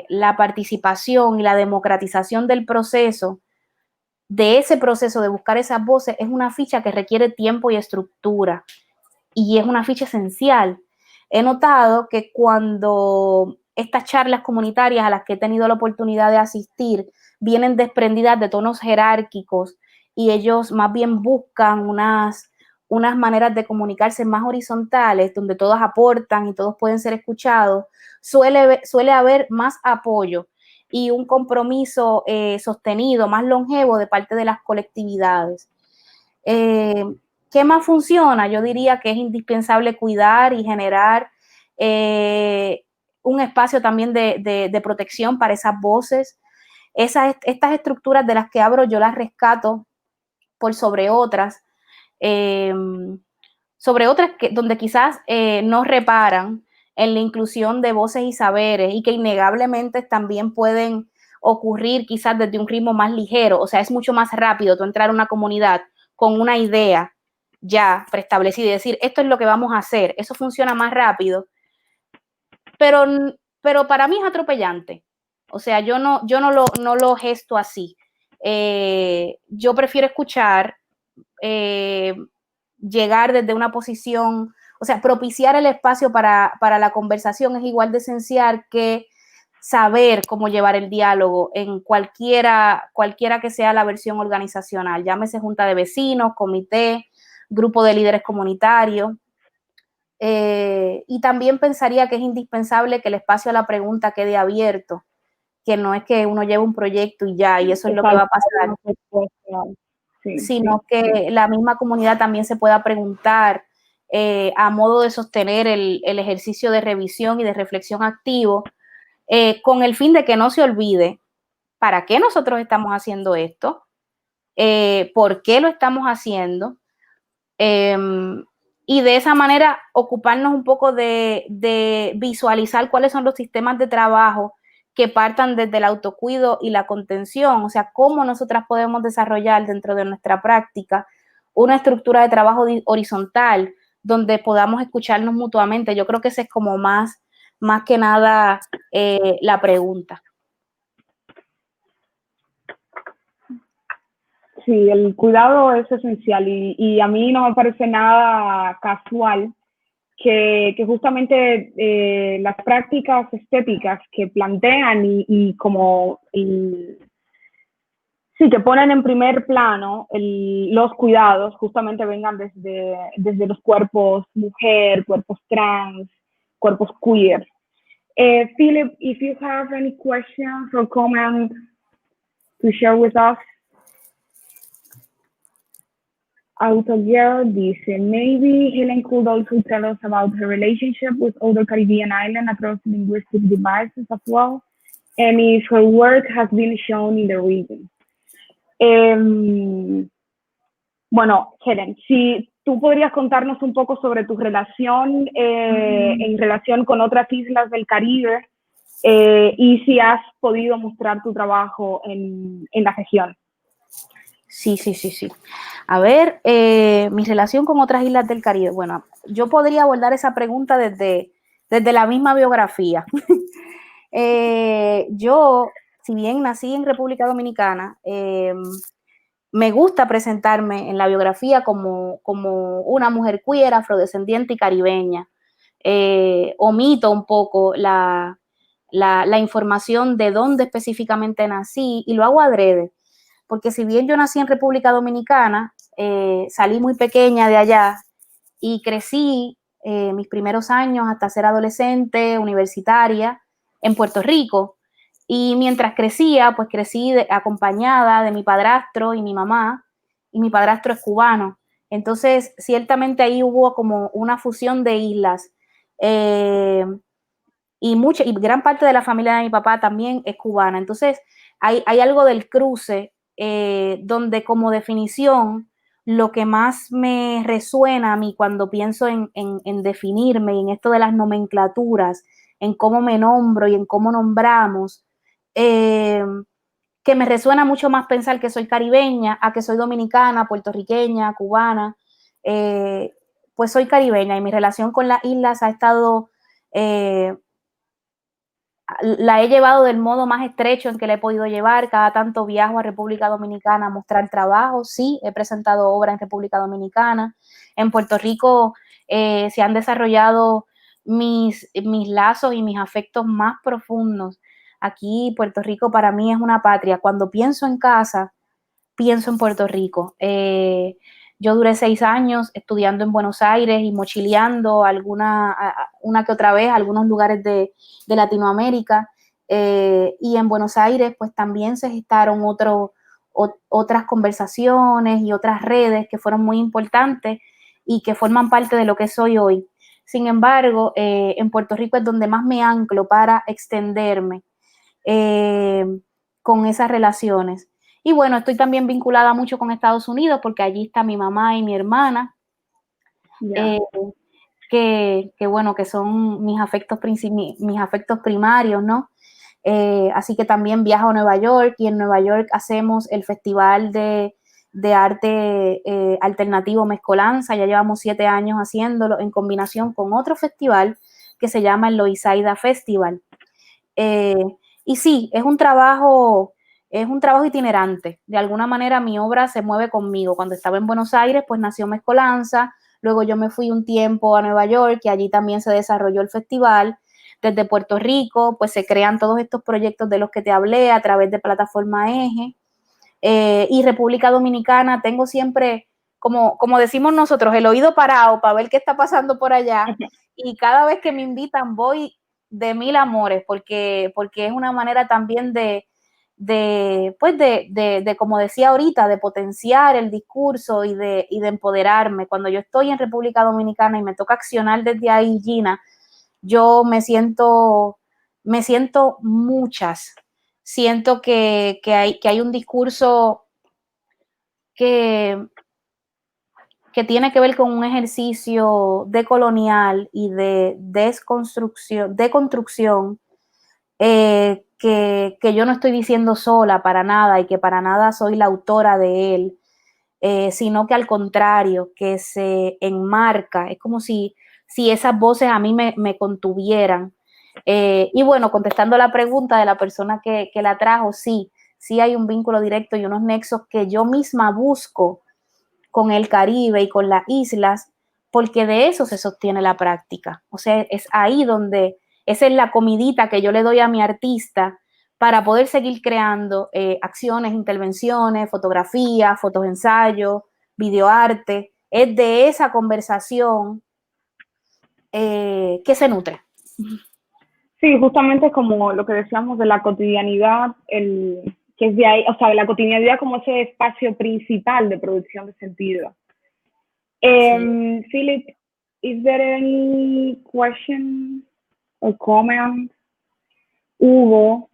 la participación y la democratización del proceso, de ese proceso de buscar esas voces, es una ficha que requiere tiempo y estructura, y es una ficha esencial. He notado que cuando estas charlas comunitarias a las que he tenido la oportunidad de asistir vienen desprendidas de tonos jerárquicos y ellos más bien buscan unas maneras de comunicarse más horizontales, donde todos aportan y todos pueden ser escuchados, suele haber más apoyo y un compromiso sostenido, más longevo de parte de las colectividades. ¿Qué más funciona? Yo diría que es indispensable cuidar y generar un espacio también de protección para esas voces. Estas estructuras de las que hablo yo las rescato por sobre otras donde quizás no reparan en la inclusión de voces y saberes, y que innegablemente también pueden ocurrir quizás desde un ritmo más ligero. O sea, es mucho más rápido tú entrar a una comunidad con una idea ya preestablecida y decir, esto es lo que vamos a hacer. Eso funciona más rápido, pero para mí es atropellante. O sea, yo no lo gesto así. Yo prefiero escuchar, llegar desde una posición, o sea, propiciar el espacio para la conversación es igual de esencial que saber cómo llevar el diálogo en cualquiera que sea la versión organizacional, llámese junta de vecinos, comité, grupo de líderes comunitarios. Y también pensaría que es indispensable que el espacio a la pregunta quede abierto, que no es que uno lleve un proyecto y ya, y eso es lo que va a pasar, sino que la misma comunidad también se pueda preguntar a modo de sostener el ejercicio de revisión y de reflexión activo, con el fin de que no se olvide para qué nosotros estamos haciendo esto, por qué lo estamos haciendo, y de esa manera ocuparnos un poco de visualizar cuáles son los sistemas de trabajo que partan desde el autocuido y la contención, o sea, cómo nosotras podemos desarrollar dentro de nuestra práctica una estructura de trabajo horizontal donde podamos escucharnos mutuamente. Yo creo que esa es como más que nada la pregunta. Sí, el cuidado es esencial y a mí no me parece nada casual que justamente las prácticas estéticas que plantean y como sí, que ponen en primer plano los cuidados justamente vengan desde los cuerpos mujer, cuerpos trans, cuerpos queer. Philip, if you have any questions or comments to share with us. Autogirl dice, maybe Helen could also tell us about her relationship with other Caribbean islands across linguistic devices as well, and if her work has been shown in the region. Bueno, Helen, si tú podrías contarnos un poco sobre tu relación en relación con otras islas del Caribe, y si has podido mostrar tu trabajo en la región. Sí. A ver, mi relación con otras islas del Caribe. Bueno, yo podría abordar esa pregunta desde la misma biografía. Yo, si bien nací en República Dominicana, me gusta presentarme en la biografía como una mujer queer, afrodescendiente y caribeña. Omito un poco la información de dónde específicamente nací, y lo hago adrede, porque si bien yo nací en República Dominicana, salí muy pequeña de allá y crecí mis primeros años hasta ser adolescente, universitaria, en Puerto Rico. Y mientras crecía, pues crecí acompañada de mi padrastro y mi mamá, y mi padrastro es cubano. Entonces, ciertamente ahí hubo como una fusión de islas. Y gran parte de la familia de mi papá también es cubana. Entonces, hay algo del cruce donde como definición, lo que más me resuena a mí cuando pienso en definirme y en esto de las nomenclaturas, en cómo me nombro y en cómo nombramos, que me resuena mucho más pensar que soy caribeña a que soy dominicana, puertorriqueña, cubana, pues soy caribeña y mi relación con las islas ha estado... la he llevado del modo más estrecho en que la he podido llevar. Cada tanto viajo a República Dominicana a mostrar trabajo. Sí, he presentado obra en República Dominicana. En Puerto Rico se han desarrollado mis lazos y mis afectos más profundos. Aquí Puerto Rico para mí es una patria. Cuando pienso en casa, pienso en Puerto Rico. Yo duré 6 años estudiando en Buenos Aires y mochileando una que otra vez a algunos lugares de Latinoamérica. Y en Buenos Aires pues también se gestaron otras conversaciones y otras redes que fueron muy importantes y que forman parte de lo que soy hoy. Sin embargo, en Puerto Rico es donde más me anclo para extenderme con esas relaciones. Y bueno, estoy también vinculada mucho con Estados Unidos porque allí está mi mamá y mi hermana, Yeah. que bueno, que son mis afectos primarios, ¿no? Así que también viajo a Nueva York y en Nueva York hacemos el Festival de Arte Alternativo Mezcolanza. Ya llevamos 7 años haciéndolo en combinación con otro festival que se llama el Loisaida Festival. Y sí, es un trabajo itinerante. De alguna manera mi obra se mueve conmigo. Cuando estaba en Buenos Aires, pues nació Mezcolanza. Luego yo me fui un tiempo a Nueva York y allí también se desarrolló el festival. Desde Puerto Rico, pues se crean todos estos proyectos de los que te hablé a través de Plataforma Eje. Y República Dominicana, tengo siempre, como decimos nosotros, el oído parado para ver qué está pasando por allá. Y cada vez que me invitan voy de mil amores, porque es una manera también de como decía ahorita, de potenciar el discurso y de empoderarme. Cuando yo estoy en República Dominicana y me toca accionar desde ahí, Gina, yo me siento siento que hay un discurso que tiene que ver con un ejercicio decolonial y de deconstrucción que yo no estoy diciendo sola para nada y que para nada soy la autora de él, sino que al contrario, que se enmarca, es como si esas voces a mí me contuvieran. Y bueno, contestando la pregunta de la persona que la trajo, sí hay un vínculo directo y unos nexos que yo misma busco con el Caribe y con las islas, porque de eso se sostiene la práctica. O sea, es ahí donde, esa es la comidita que yo le doy a mi artista para poder seguir creando acciones, intervenciones, fotografías, fotos, ensayos, videoarte. Es de esa conversación que se nutre. Sí, justamente es como lo que decíamos de la cotidianidad, que es de ahí, o sea, la cotidianidad como ese espacio principal de producción de sentido. Sí. Philip, is there any question or comment? Hugo,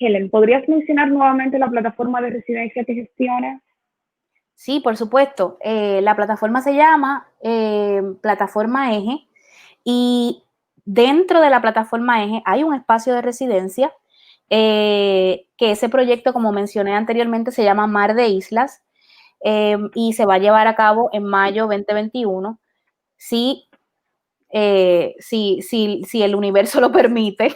Helen, ¿podrías mencionar nuevamente la plataforma de residencia que gestionas? Sí, por supuesto. La plataforma se llama Plataforma Eje y dentro de la Plataforma Eje hay un espacio de residencia que ese proyecto, como mencioné anteriormente, se llama Mar de Islas y se va a llevar a cabo en mayo 2021. Si el universo lo permite.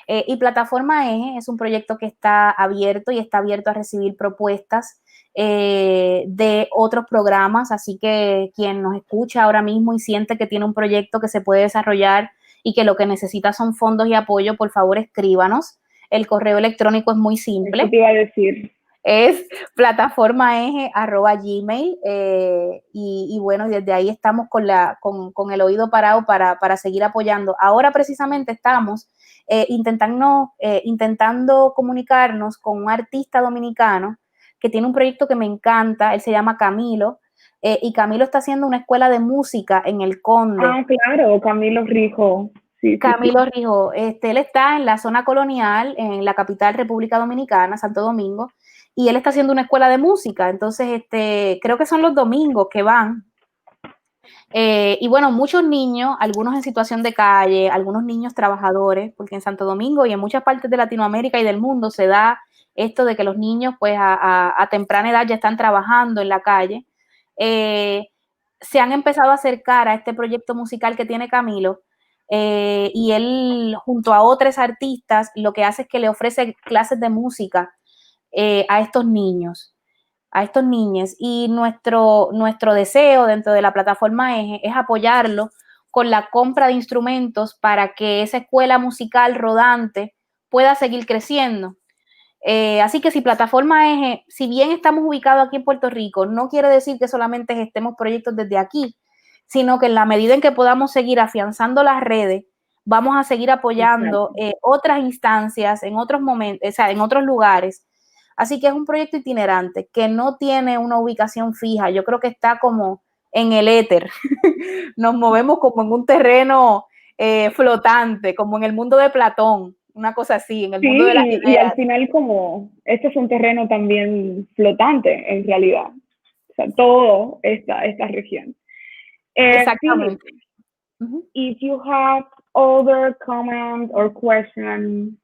Y Plataforma Eje es un proyecto que está abierto y está abierto a recibir propuestas de otros programas, así que quien nos escucha ahora mismo y siente que tiene un proyecto que se puede desarrollar y que lo que necesita son fondos y apoyo, por favor escríbanos. El correo electrónico es muy simple. Eso te iba a decir. es plataformaeje@gmail, y bueno, desde ahí estamos con el oído parado para seguir apoyando. Ahora precisamente estamos intentando comunicarnos con un artista dominicano que tiene un proyecto que me encanta. Él se llama Camilo, y Camilo está haciendo una escuela de música en El Conde. Ah, claro, Camilo Rijo. Sí, Camilo Rijo, él está en la zona colonial, en la capital República Dominicana, Santo Domingo, y él está haciendo una escuela de música. Entonces, creo que son los domingos que van. Y bueno, muchos niños, algunos en situación de calle, algunos niños trabajadores, porque en Santo Domingo y en muchas partes de Latinoamérica y del mundo se da esto de que los niños, pues a temprana edad ya están trabajando en la calle. Se han empezado a acercar a este proyecto musical que tiene Camilo, y él, junto a otros artistas, lo que hace es que le ofrece clases de música a estos niños, a estos niños, y nuestro deseo dentro de la plataforma Eje es apoyarlo con la compra de instrumentos para que esa escuela musical rodante pueda seguir creciendo. Así que si plataforma Eje, si bien estamos ubicados aquí en Puerto Rico, no quiere decir que solamente gestemos proyectos desde aquí, sino que en la medida en que podamos seguir afianzando las redes, vamos a seguir apoyando otras instancias en otros momentos, o sea, en otros lugares. Así que es un proyecto itinerante que no tiene una ubicación fija. Yo creo que está como en el éter. Nos movemos como en un terreno flotante, como en el mundo de Platón, una cosa así, en el mundo de las ideas. Y al final como este es un terreno también flotante en realidad. O sea, todo esta región. Exactamente. Philip, if you have other comments or questions.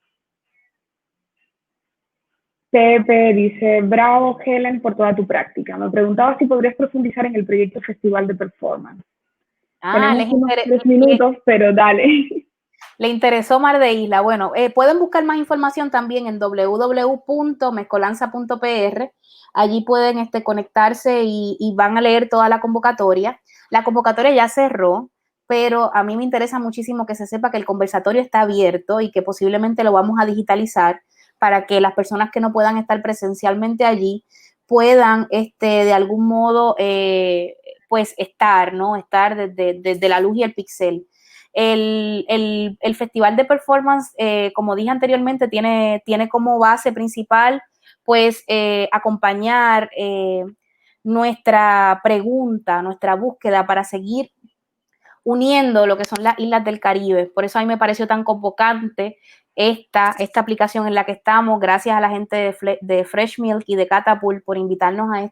Pepe dice, bravo Helen por toda tu práctica. Me preguntaba si podrías profundizar en el proyecto Festival de Performance. Tenemos unos 3 minutos, pero dale. Le interesó Mar de Isla. Bueno, pueden buscar más información también en www.mezcolanza.pr. Allí pueden conectarse y van a leer toda la convocatoria. La convocatoria ya cerró, pero a mí me interesa muchísimo que se sepa que el conversatorio está abierto y que posiblemente lo vamos a digitalizar para que las personas que no puedan estar presencialmente allí puedan de algún modo pues estar, ¿no? Estar desde la luz y el pixel. El Festival de Performance, como dije anteriormente, tiene como base principal pues acompañar nuestra pregunta, nuestra búsqueda para seguir uniendo lo que son las islas del Caribe. Por eso a mí me pareció tan convocante esta aplicación en la que estamos, gracias a la gente de Fresh Milk y de Catapult por invitarnos a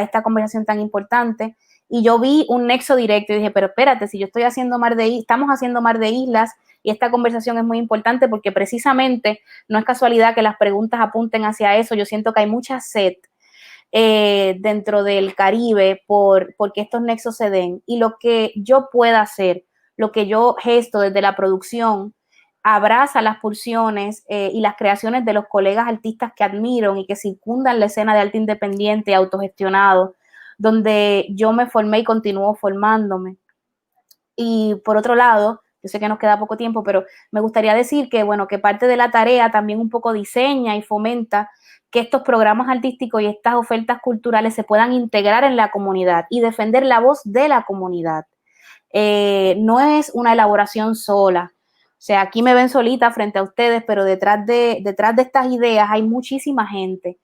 esta conversación tan importante. Y yo vi un nexo directo y dije, pero espérate, si yo estoy haciendo estamos haciendo Mar de Islas, y esta conversación es muy importante porque precisamente no es casualidad que las preguntas apunten hacia eso. Yo siento que hay mucha sed dentro del Caribe porque estos nexos se den, y lo que yo pueda hacer, lo que yo gesto desde la producción, abraza las pulsiones y las creaciones de los colegas artistas que admiro y que circundan la escena de arte independiente, autogestionado, donde yo me formé y continúo formándome. Y por otro lado, yo sé que nos queda poco tiempo, pero me gustaría decir que, bueno, que parte de la tarea también un poco diseña y fomenta que estos programas artísticos y estas ofertas culturales se puedan integrar en la comunidad y defender la voz de la comunidad. No es una elaboración sola. O sea, aquí me ven solita frente a ustedes, pero detrás de estas ideas hay muchísima gente.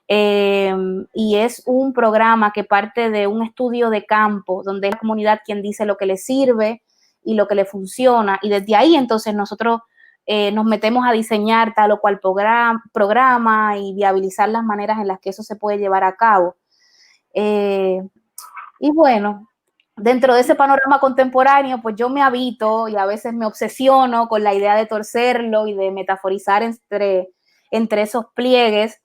Y es un programa que parte de un estudio de campo, donde es la comunidad quien dice lo que le sirve y lo que le funciona, y desde ahí entonces nosotros nos metemos a diseñar tal o cual programa y viabilizar las maneras en las que eso se puede llevar a cabo. Y bueno, dentro de ese panorama contemporáneo, pues yo me habito y a veces me obsesiono con la idea de torcerlo y de metaforizar entre esos pliegues.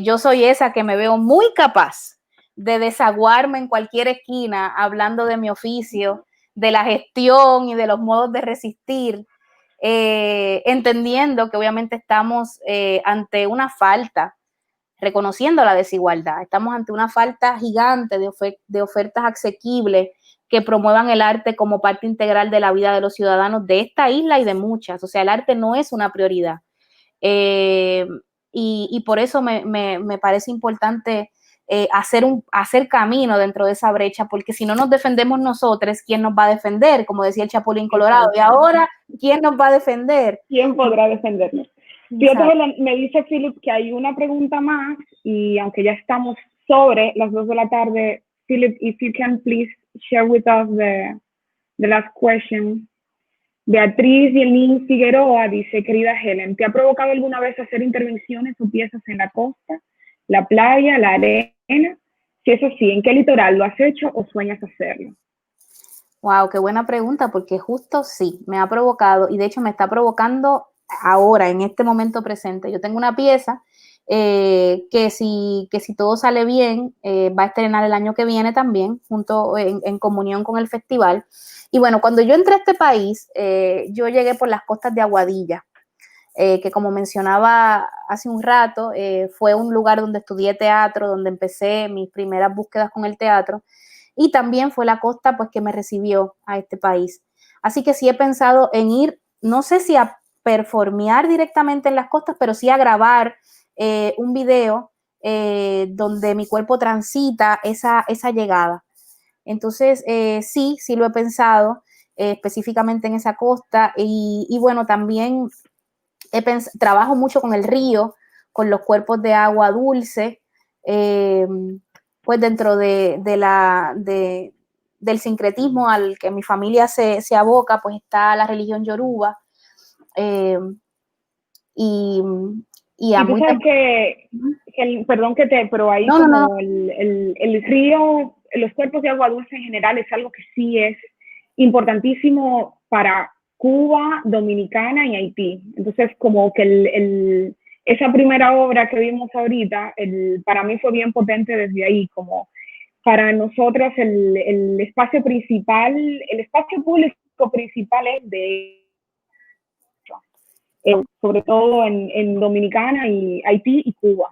Yo soy esa que me veo muy capaz de desaguarme en cualquier esquina hablando de mi oficio, de la gestión y de los modos de resistir, entendiendo que obviamente estamos ante una falta, reconociendo la desigualdad, estamos ante una falta gigante de ofertas asequibles que promuevan el arte como parte integral de la vida de los ciudadanos de esta isla y de muchas. O sea, el arte no es una prioridad. y por eso me parece importante hacer camino dentro de esa brecha, porque si no nos defendemos nosotros, ¿quién nos va a defender? Como decía el Chapulín Colorado, y ahora, ¿quién nos va a defender? ¿Quién podrá defendernos? Fíjate, Helen, me dice Philip que hay una pregunta más, y aunque ya estamos sobre las 2 de la tarde, Philip, if you can please share with us the last question. Beatriz Yelín Figueroa dice, querida Helen, ¿te ha provocado alguna vez hacer intervenciones o piezas en la costa, la playa, la arena? Si es así, ¿en qué litoral lo has hecho o sueñas hacerlo? Wow, qué buena pregunta, porque justo sí, me ha provocado, y de hecho me está provocando ahora, en este momento presente. Yo tengo una pieza que si todo sale bien, va a estrenar el año que viene también, junto en comunión con el festival. Y bueno, cuando yo entré a este país, yo llegué por las costas de Aguadilla, que como mencionaba hace un rato, fue un lugar donde estudié teatro, donde empecé mis primeras búsquedas con el teatro, y también fue la costa pues que me recibió a este país. Así que sí he pensado en ir, no sé si a performear directamente en las costas, pero sí a grabar un video donde mi cuerpo transita esa llegada. Entonces, sí lo he pensado específicamente en esa costa y bueno, también trabajo mucho con el río, con los cuerpos de agua dulce, pues dentro del sincretismo al que mi familia se aboca, pues está la religión yoruba, y a tú sabes que perdón pero ahí no. El río, los cuerpos de agua dulce en general es algo que sí es importantísimo para Cuba, Dominicana y Haití. Entonces, como que esa primera obra que vimos ahorita, para mí fue bien potente desde ahí, como para nosotros el espacio principal, el espacio público principal es de sobre todo en Dominicana y Haití y Cuba.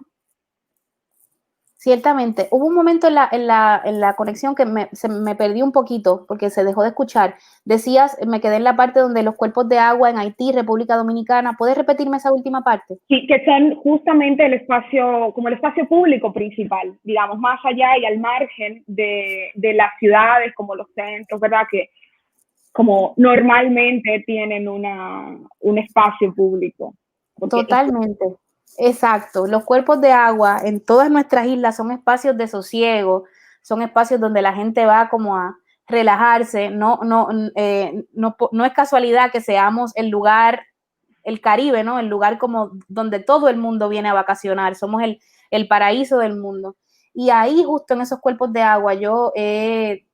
Ciertamente, hubo un momento en la conexión que se me perdí un poquito porque se dejó de escuchar. Decías, me quedé en la parte donde los cuerpos de agua en Haití, República Dominicana. ¿Puedes repetirme esa última parte? Sí, que son justamente como el espacio público principal, digamos, más allá y al margen de las ciudades, como los centros, ¿verdad? Que como normalmente tienen un espacio público. Totalmente. Exacto. Los cuerpos de agua en todas nuestras islas son espacios de sosiego, son espacios donde la gente va como a relajarse. No es casualidad que seamos el lugar, el Caribe, ¿no? El lugar como donde todo el mundo viene a vacacionar. Somos el paraíso del mundo. Y ahí, justo en esos cuerpos de agua, yo he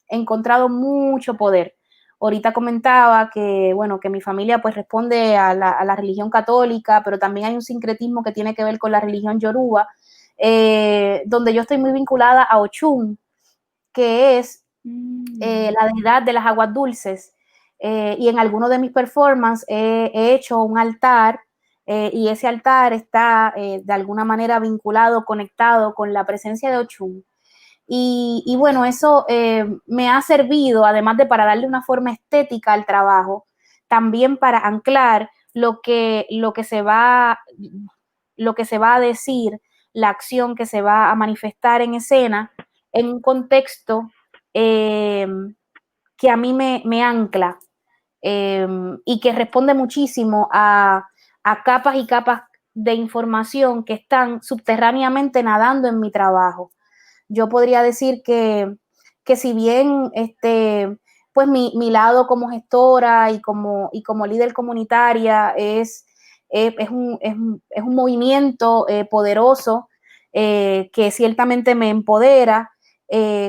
encontrado mucho poder. Ahorita comentaba que, bueno, que mi familia pues responde a la religión católica, pero también hay un sincretismo que tiene que ver con la religión yoruba, donde yo estoy muy vinculada a Ochun, que es la deidad de las aguas dulces, y en alguno de mis performances he hecho un altar, y ese altar está de alguna manera vinculado, conectado con la presencia de Ochun. Y bueno, eso me ha servido, además de para darle una forma estética al trabajo, también para anclar lo que se va a decir, la acción que se va a manifestar en escena, en un contexto que a mí me ancla, y que responde muchísimo a capas y capas de información que están subterráneamente nadando en mi trabajo. Yo podría decir que si bien pues mi lado como gestora y como líder comunitaria es un movimiento poderoso, que ciertamente me empodera,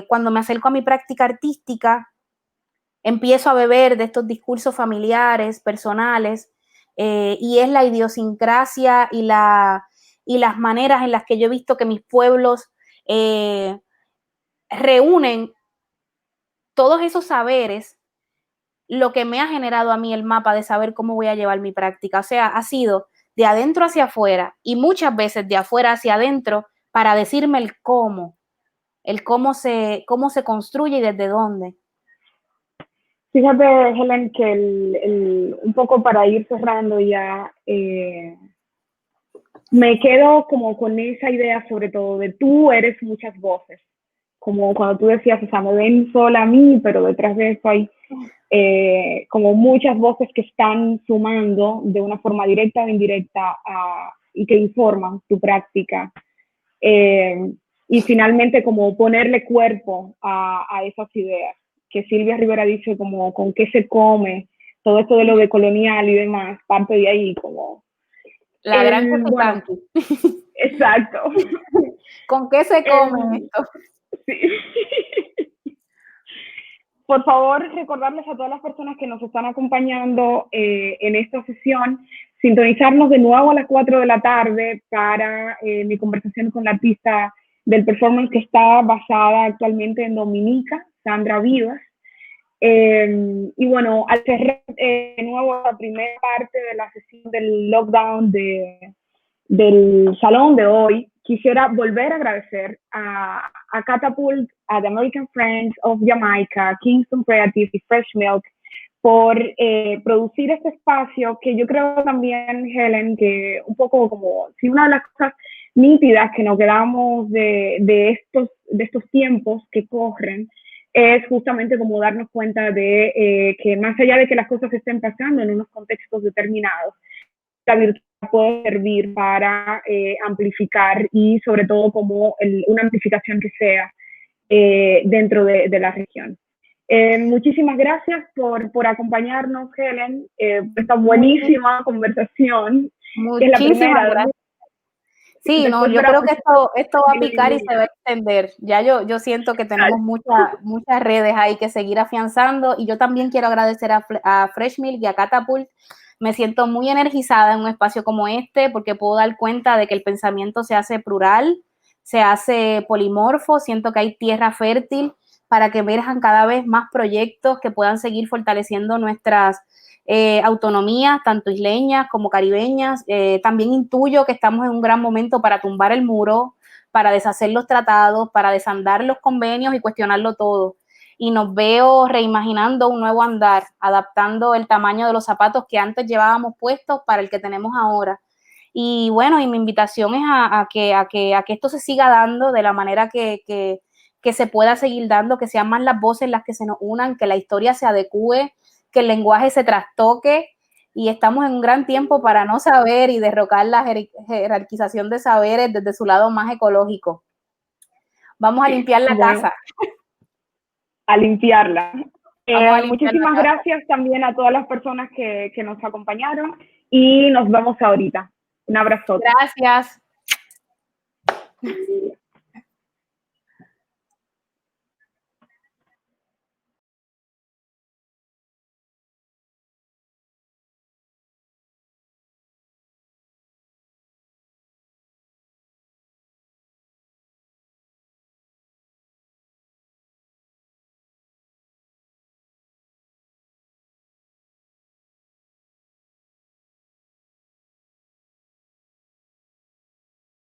cuando me acerco a mi práctica artística, empiezo a beber de estos discursos familiares, personales, y es la idiosincrasia y las maneras en las que yo he visto que mis pueblos reúnen todos esos saberes, lo que me ha generado a mí el mapa de saber cómo voy a llevar mi práctica. O sea, ha sido de adentro hacia afuera y muchas veces de afuera hacia adentro para decirme el cómo se construye y desde dónde. Fíjate, Helen, que un poco para ir cerrando ya me quedo como con esa idea, sobre todo, de tú eres muchas voces. Como cuando tú decías, o sea, me ven sola a mí, pero detrás de eso hay como muchas voces que están sumando de una forma directa o indirecta y que informan tu práctica. Y finalmente como ponerle cuerpo a esas ideas, que Silvia Rivera dice como con qué se come, todo esto de lo de colonial y demás, parte de ahí como... La gran Cutucanqui. Bueno, exacto. ¿Con qué se come esto? Sí. Por favor, recordarles a todas las personas que nos están acompañando en esta sesión, sintonizarnos de nuevo a las 4 de la tarde para mi conversación con la artista del performance que está basada actualmente en Dominica, Sandra Vivas. Y bueno, al cerrar de nuevo la primera parte de la sesión del lockdown del salón de hoy, quisiera volver a agradecer a Catapult, a The American Friends of Jamaica, Kingston Creative y Fresh Milk por producir este espacio que yo creo también, Helen, que un poco como, si una de las cosas nítidas que nos quedamos de estos tiempos que corren es justamente como darnos cuenta de que más allá de que las cosas estén pasando en unos contextos determinados, la virtualidad puede servir para amplificar y sobre todo como una amplificación que sea dentro de la región. Muchísimas gracias por acompañarnos, Helen, esta buenísima conversación. Muchísimas gracias. Sí, no, yo creo que esto va a picar y se va a extender. Ya yo siento que tenemos muchas redes ahí que seguir afianzando, y yo también quiero agradecer a Fresh Milk y a Catapult. Me siento muy energizada en un espacio como este porque puedo dar cuenta de que el pensamiento se hace plural, se hace polimorfo, siento que hay tierra fértil para que emerjan cada vez más proyectos que puedan seguir fortaleciendo nuestras autonomías, tanto isleñas como caribeñas. También intuyo que estamos en un gran momento para tumbar el muro, para deshacer los tratados, para desandar los convenios y cuestionarlo todo. Y nos veo reimaginando un nuevo andar, adaptando el tamaño de los zapatos que antes llevábamos puestos para el que tenemos ahora. Y bueno, y mi invitación es a que esto se siga dando de la manera que se pueda seguir dando, que sean más las voces las que se nos unan, que la historia se adecue, que el lenguaje se trastoque, y estamos en un gran tiempo para no saber y derrocar la jerarquización de saberes desde su lado más ecológico. Vamos a limpiar la casa. A limpiarla. Muchísimas gracias también a todas las personas que nos acompañaron y nos vemos ahorita. Un abrazo. Gracias.